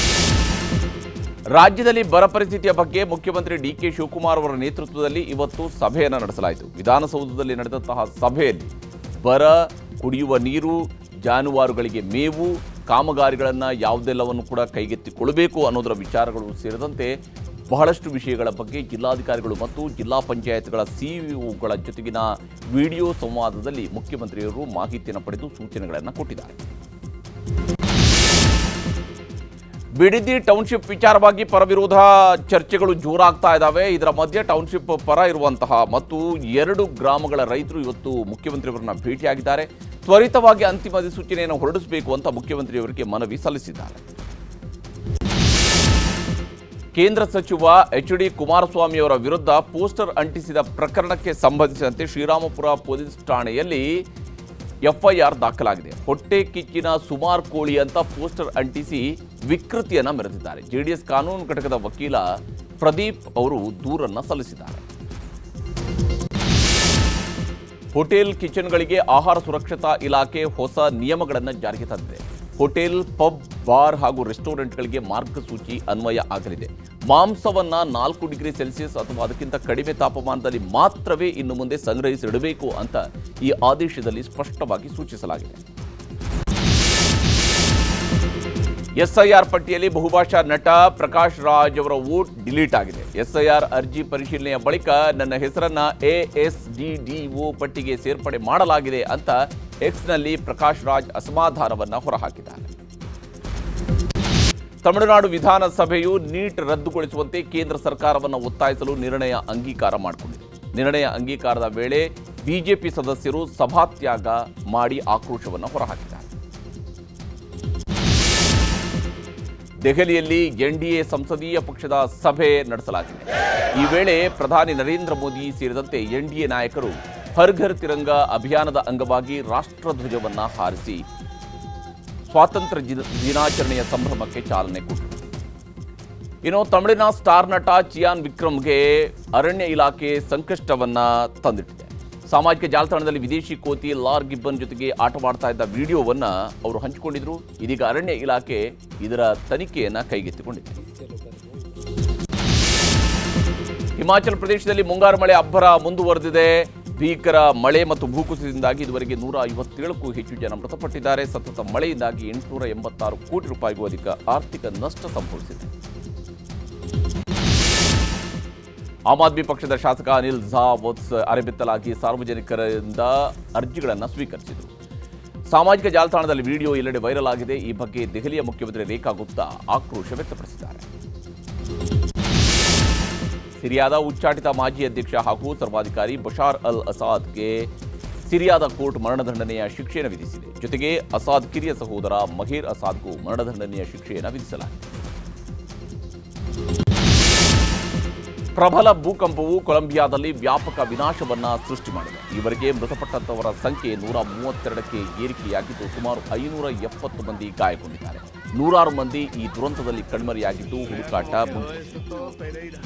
ರಾಜ್ಯದಲ್ಲಿ ಬರ ಪರಿಸ್ಥಿತಿಯ ಬಗ್ಗೆ ಮುಖ್ಯಮಂತ್ರಿ ಡಿ.ಕೆ. ಶಿವಕುಮಾರ್ ಅವರ ನೇತೃತ್ವದಲ್ಲಿ ಇವತ್ತು ಸಭೆಯನ್ನು ನಡೆಸಲಾಯಿತು. ವಿಧಾನಸೌಧದಲ್ಲಿ ನಡೆದಂತಹ ಸಭೆಯಲ್ಲಿ ಬರ, ಕುಡಿಯುವ ನೀರು, ಜಾನುವಾರುಗಳಿಗೆ ಮೇವು, ಕಾಮಗಾರಿಗಳನ್ನು ಯಾವುದೆಲ್ಲವನ್ನು ಕೂಡ ಕೈಗೆತ್ತಿಕೊಳ್ಳಬೇಕು ಅನ್ನೋದರ ವಿಚಾರಗಳು ಸೇರಿದಂತೆ ಬಹಳಷ್ಟು ವಿಷಯಗಳ ಬಗ್ಗೆ ಜಿಲ್ಲಾಧಿಕಾರಿಗಳು ಮತ್ತು ಜಿಲ್ಲಾ ಪಂಚಾಯತ್ಗಳ ಸಿಇಒಗಳ ಜೊತೆಗಿನ ವಿಡಿಯೋ ಸಂವಾದದಲ್ಲಿ ಮುಖ್ಯಮಂತ್ರಿಯವರು ಮಾಹಿತಿಯನ್ನು ಪಡೆದು ಸೂಚನೆಗಳನ್ನು ಕೊಟ್ಟಿದ್ದಾರೆ. ಬಿಡದಿ ಟೌನ್ಶಿಪ್ ವಿಚಾರವಾಗಿ ಪರವಿರೋಧ ಚರ್ಚೆಗಳು ಜೋರಾಗ್ತಾ ಇದ್ದಾವೆ. ಇದರ ಮಧ್ಯೆ ಟೌನ್ಶಿಪ್ ಪರ ಇರುವಂತಹ ಮತ್ತು 2 ಗ್ರಾಮಗಳ ರೈತರು ಇವತ್ತು ಮುಖ್ಯಮಂತ್ರಿಯವರನ್ನ ಭೇಟಿಯಾಗಿದ್ದಾರೆ. ತ್ವರಿತವಾಗಿ ಅಂತಿಮ ಅಧಿಸೂಚನೆಯನ್ನು ಹೊರಡಿಸಬೇಕು ಅಂತ ಮುಖ್ಯಮಂತ್ರಿಯವರಿಗೆ ಮನವಿ ಸಲ್ಲಿಸಿದ್ದಾರೆ. ಕೇಂದ್ರ ಸಚಿವ ಎಚ್.ಡಿ. ಕುಮಾರಸ್ವಾಮಿ ಅವರ ವಿರುದ್ಧ ಪೋಸ್ಟರ್ ಅಂಟಿಸಿದ ಪ್ರಕರಣಕ್ಕೆ ಸಂಬಂಧಿಸಿದಂತೆ ಶ್ರೀರಾಮಪುರ ಪೊಲೀಸ್ ಠಾಣೆಯಲ್ಲಿ ಎಫ್ಐಆರ್ ದಾಖಲಾಗಿದೆ. ಹೊಟ್ಟೆ ಕಿಚ್ಚಿನ ಸುಮಾರ್ ಕೋಳಿ ಅಂತ ಪೋಸ್ಟರ್ ಅಂಟಿಸಿ ವಿಕೃತಿಯನ್ನು ಮೆರೆದಿದ್ದಾರೆ. ಜೆಡಿಎಸ್ ಕಾನೂನು ಘಟಕದ ವಕೀಲ ಪ್ರದೀಪ್ ಅವರು ದೂರನ್ನು ಸಲ್ಲಿಸಿದ್ದಾರೆ. ಹೋಟೆಲ್ ಕಿಚನ್ಗಳಿಗೆ ಆಹಾರ ಸುರಕ್ಷತಾ ಇಲಾಖೆ ಹೊಸ ನಿಯಮಗಳನ್ನು ಜಾರಿಗೆ ತಂದಿದೆ. ಹೋಟೆಲ್, ಪಬ್, ಬಾರ್ ಹಾಗೂ ರೆಸ್ಟೋರೆಂಟ್ಗಳಿಗೆ ಮಾರ್ಗಸೂಚಿ ಅನ್ವಯ ಆಗಲಿದೆ. ಮಾಂಸವನ್ನು 4 ಡಿಗ್ರಿ ಸೆಲ್ಸಿಯಸ್ ಅಥವಾ ಅದಕ್ಕಿಂತ ಕಡಿಮೆ ತಾಪಮಾನದಲ್ಲಿ ಮಾತ್ರವೇ ಇನ್ನು ಮುಂದೆ ಸಂಗ್ರಹಿಸಿಡಬೇಕು ಅಂತ ಈ ಆದೇಶದಲ್ಲಿ ಸ್ಪಷ್ಟವಾಗಿ ಸೂಚಿಸಲಾಗಿದೆ. ಎಸ್ಐಆರ್ ಪಟ್ಟಿಯಲ್ಲಿ ಬಹುಭಾಷಾ ನಟ ಪ್ರಕಾಶ್ ರಾಜ್ ಅವರ ವೋಟ್ ಡಿಲೀಟ್ ಆಗಿದೆ. ಎಸ್ಐಆರ್ ಅರ್ಜಿ ಪರಿಶೀಲನೆಯ ಬಳಿಕ ನನ್ನ ಹೆಸರನ್ನ ASDDO ಪಟ್ಟಿಗೆ ಸೇರ್ಪಡೆ ಮಾಡಲಾಗಿದೆ ಅಂತ ಎಕ್ಸ್ನಲ್ಲಿ ಪ್ರಕಾಶ್ ರಾಜ್ ಅಸಮಾಧಾನವನ್ನು ಹೊರಹಾಕಿದ್ದಾರೆ. ತಮಿಳುನಾಡು ವಿಧಾನಸಭೆಯು ನೀಟ್ ರದ್ದುಗೊಳಿಸುವಂತೆ ಕೇಂದ್ರ ಸರ್ಕಾರವನ್ನು ಒತ್ತಾಯಿಸಲು ನಿರ್ಣಯ ಅಂಗೀಕಾರ ಮಾಡಿಕೊಂಡಿದೆ. ನಿರ್ಣಯ ಅಂಗೀಕಾರದ ವೇಳೆ ಬಿಜೆಪಿ ಸದಸ್ಯರು ಸಭಾತ್ಯಾಗ ಮಾಡಿ ಆಕ್ರೋಶವನ್ನು ಹೊರಹಾಕಿದ್ದಾರೆ. ದೆಹಲಿಯಲ್ಲಿ ಎನ್ಡಿಎ ಸಂಸದೀಯ ಪಕ್ಷದ ಸಭೆ ನಡೆಸಲಾಗಿದೆ. ಈ ವೇಳೆ ಪ್ರಧಾನಿ ನರೇಂದ್ರ ಮೋದಿ ಸೇರಿದಂತೆ ಎನ್ಡಿಎ ನಾಯಕರು ಹರ್ ಘರ್ ತಿರಂಗ ಅಭಿಯಾನದ ಅಂಗವಾಗಿ ರಾಷ್ಟ್ರಧ್ವಜವನ್ನು ಹಾರಿಸಿ ಸ್ವಾತಂತ್ರ್ಯ ದಿನಾಚರಣೆಯ ಸಂಭ್ರಮಕ್ಕೆ ಚಾಲನೆ ಕೊಟ್ಟರು. ಇನ್ನು ತಮಿಳಿನ ಸ್ಟಾರ್ ನಟ ಚಿಯಾನ್ ವಿಕ್ರಮ್ಗೆ ಅರಣ್ಯ ಇಲಾಖೆ ಸಂಕಷ್ಟವನ್ನ ತಂದಿಟ್ಟಿದೆ. ಸಾಮಾಜಿಕ ಜಾಲತಾಣದಲ್ಲಿ ವಿದೇಶಿ ಕೋತಿ ಲಾರ್ ಗಿಬ್ಬನ್ ಜೊತೆಗೆ ಆಟವಾಡ್ತಾ ಇದ್ದ ವಿಡಿಯೋವನ್ನ ಅವರು ಹಂಚಿಕೊಂಡಿದ್ರು. ಇದೀಗ ಅರಣ್ಯ ಇಲಾಖೆ ಇದರ ತನಿಖೆಯನ್ನ ಕೈಗೆತ್ತಿಕೊಂಡಿದೆ. ಹಿಮಾಚಲ ಪ್ರದೇಶದಲ್ಲಿ ಮುಂಗಾರು ಮಳೆ ಅಬ್ಬರ ಮುಂದುವರೆದಿದೆ. ಭೀಕರ ಮಳೆ ಮತ್ತು ಭೂಕುಸಿತದಿಂದಾಗಿ ಇದುವರೆಗೆ 157ಕ್ಕೂ ಹೆಚ್ಚು ಜನ ಮೃತಪಟ್ಟಿದ್ದಾರೆ. ಸತತ ಮಳೆಯಿಂದಾಗಿ 886 ಕೋಟಿ ರೂಪಾಯಿಗೂ ಅಧಿಕ ಆರ್ಥಿಕ ನಷ್ಟ ಸಂಭವಿಸಿದೆ. ಆಮ್ ಆದ್ಮಿ ಪಕ್ಷದ ಶಾಸಕ ಅನಿಲ್ ಝಾ ವತ್ಸ್ ಅರೆಬೆತ್ತಲಾಗಿ ಸಾರ್ವಜನಿಕರಿಂದ ಅರ್ಜಿಗಳನ್ನು ಸ್ವೀಕರಿಸಿದರು. ಸಾಮಾಜಿಕ ಜಾಲತಾಣದಲ್ಲಿ ವಿಡಿಯೋ ಎಲ್ಲೆಡೆ ವೈರಲ್ ಆಗಿದೆ. ಈ ಬಗ್ಗೆ ದೆಹಲಿಯ ಮುಖ್ಯಮಂತ್ರಿ ರೇಖಾ ಗುಪ್ತಾ ಆಕ್ರೋಶ ವ್ಯಕ್ತಪಡಿಸಿದ್ದಾರೆ. ಸಿರಿಯಾದ ಉಚ್ಚಾಟಿತ ಮಾಜಿ ಅಧ್ಯಕ್ಷ ಹಾಗೂ ಸರ್ವಾಧಿಕಾರಿ ಬಶಾರ್ ಅಲ್ ಅಸಾದ್ಗೆ ಸಿರಿಯಾದ ಕೋರ್ಟ್ ಮರಣದಂಡನೆಯ ಶಿಕ್ಷೆಯನ್ನು ವಿಧಿಸಿದೆ. ಜೊತೆಗೆ ಅಸಾದ್ ಕಿರಿಯ ಸಹೋದರ ಮಹೇರ್ ಅಸಾದ್ಗೂ ಮರಣದಂಡನೆಯ ಶಿಕ್ಷೆಯನ್ನು ವಿಧಿಸಲಾಗಿದೆ. ಪ್ರಬಲ ಭೂಕಂಪವು ಕೊಲಂಬಿಯಾದಲ್ಲಿ ವ್ಯಾಪಕ ವಿನಾಶವನ್ನ ಸೃಷ್ಟಿ ಮಾಡಿದೆ. ಈವರೆಗೆ ಮೃತಪಟ್ಟಂತವರ ಸಂಖ್ಯೆ 132ಕ್ಕೆ ಏರಿಕೆಯಾಗಿದ್ದು ಸುಮಾರು 570 ಮಂದಿ ಗಾಯಗೊಂಡಿದ್ದಾರೆ. 100 ಮಂದಿ ಈ ದುರಂತದಲ್ಲಿ ಕಣ್ಮರೆಯಾಗಿದ್ದು ಹುಡುಕಾಟ ಮುಂದುವರೆದಿದೆ.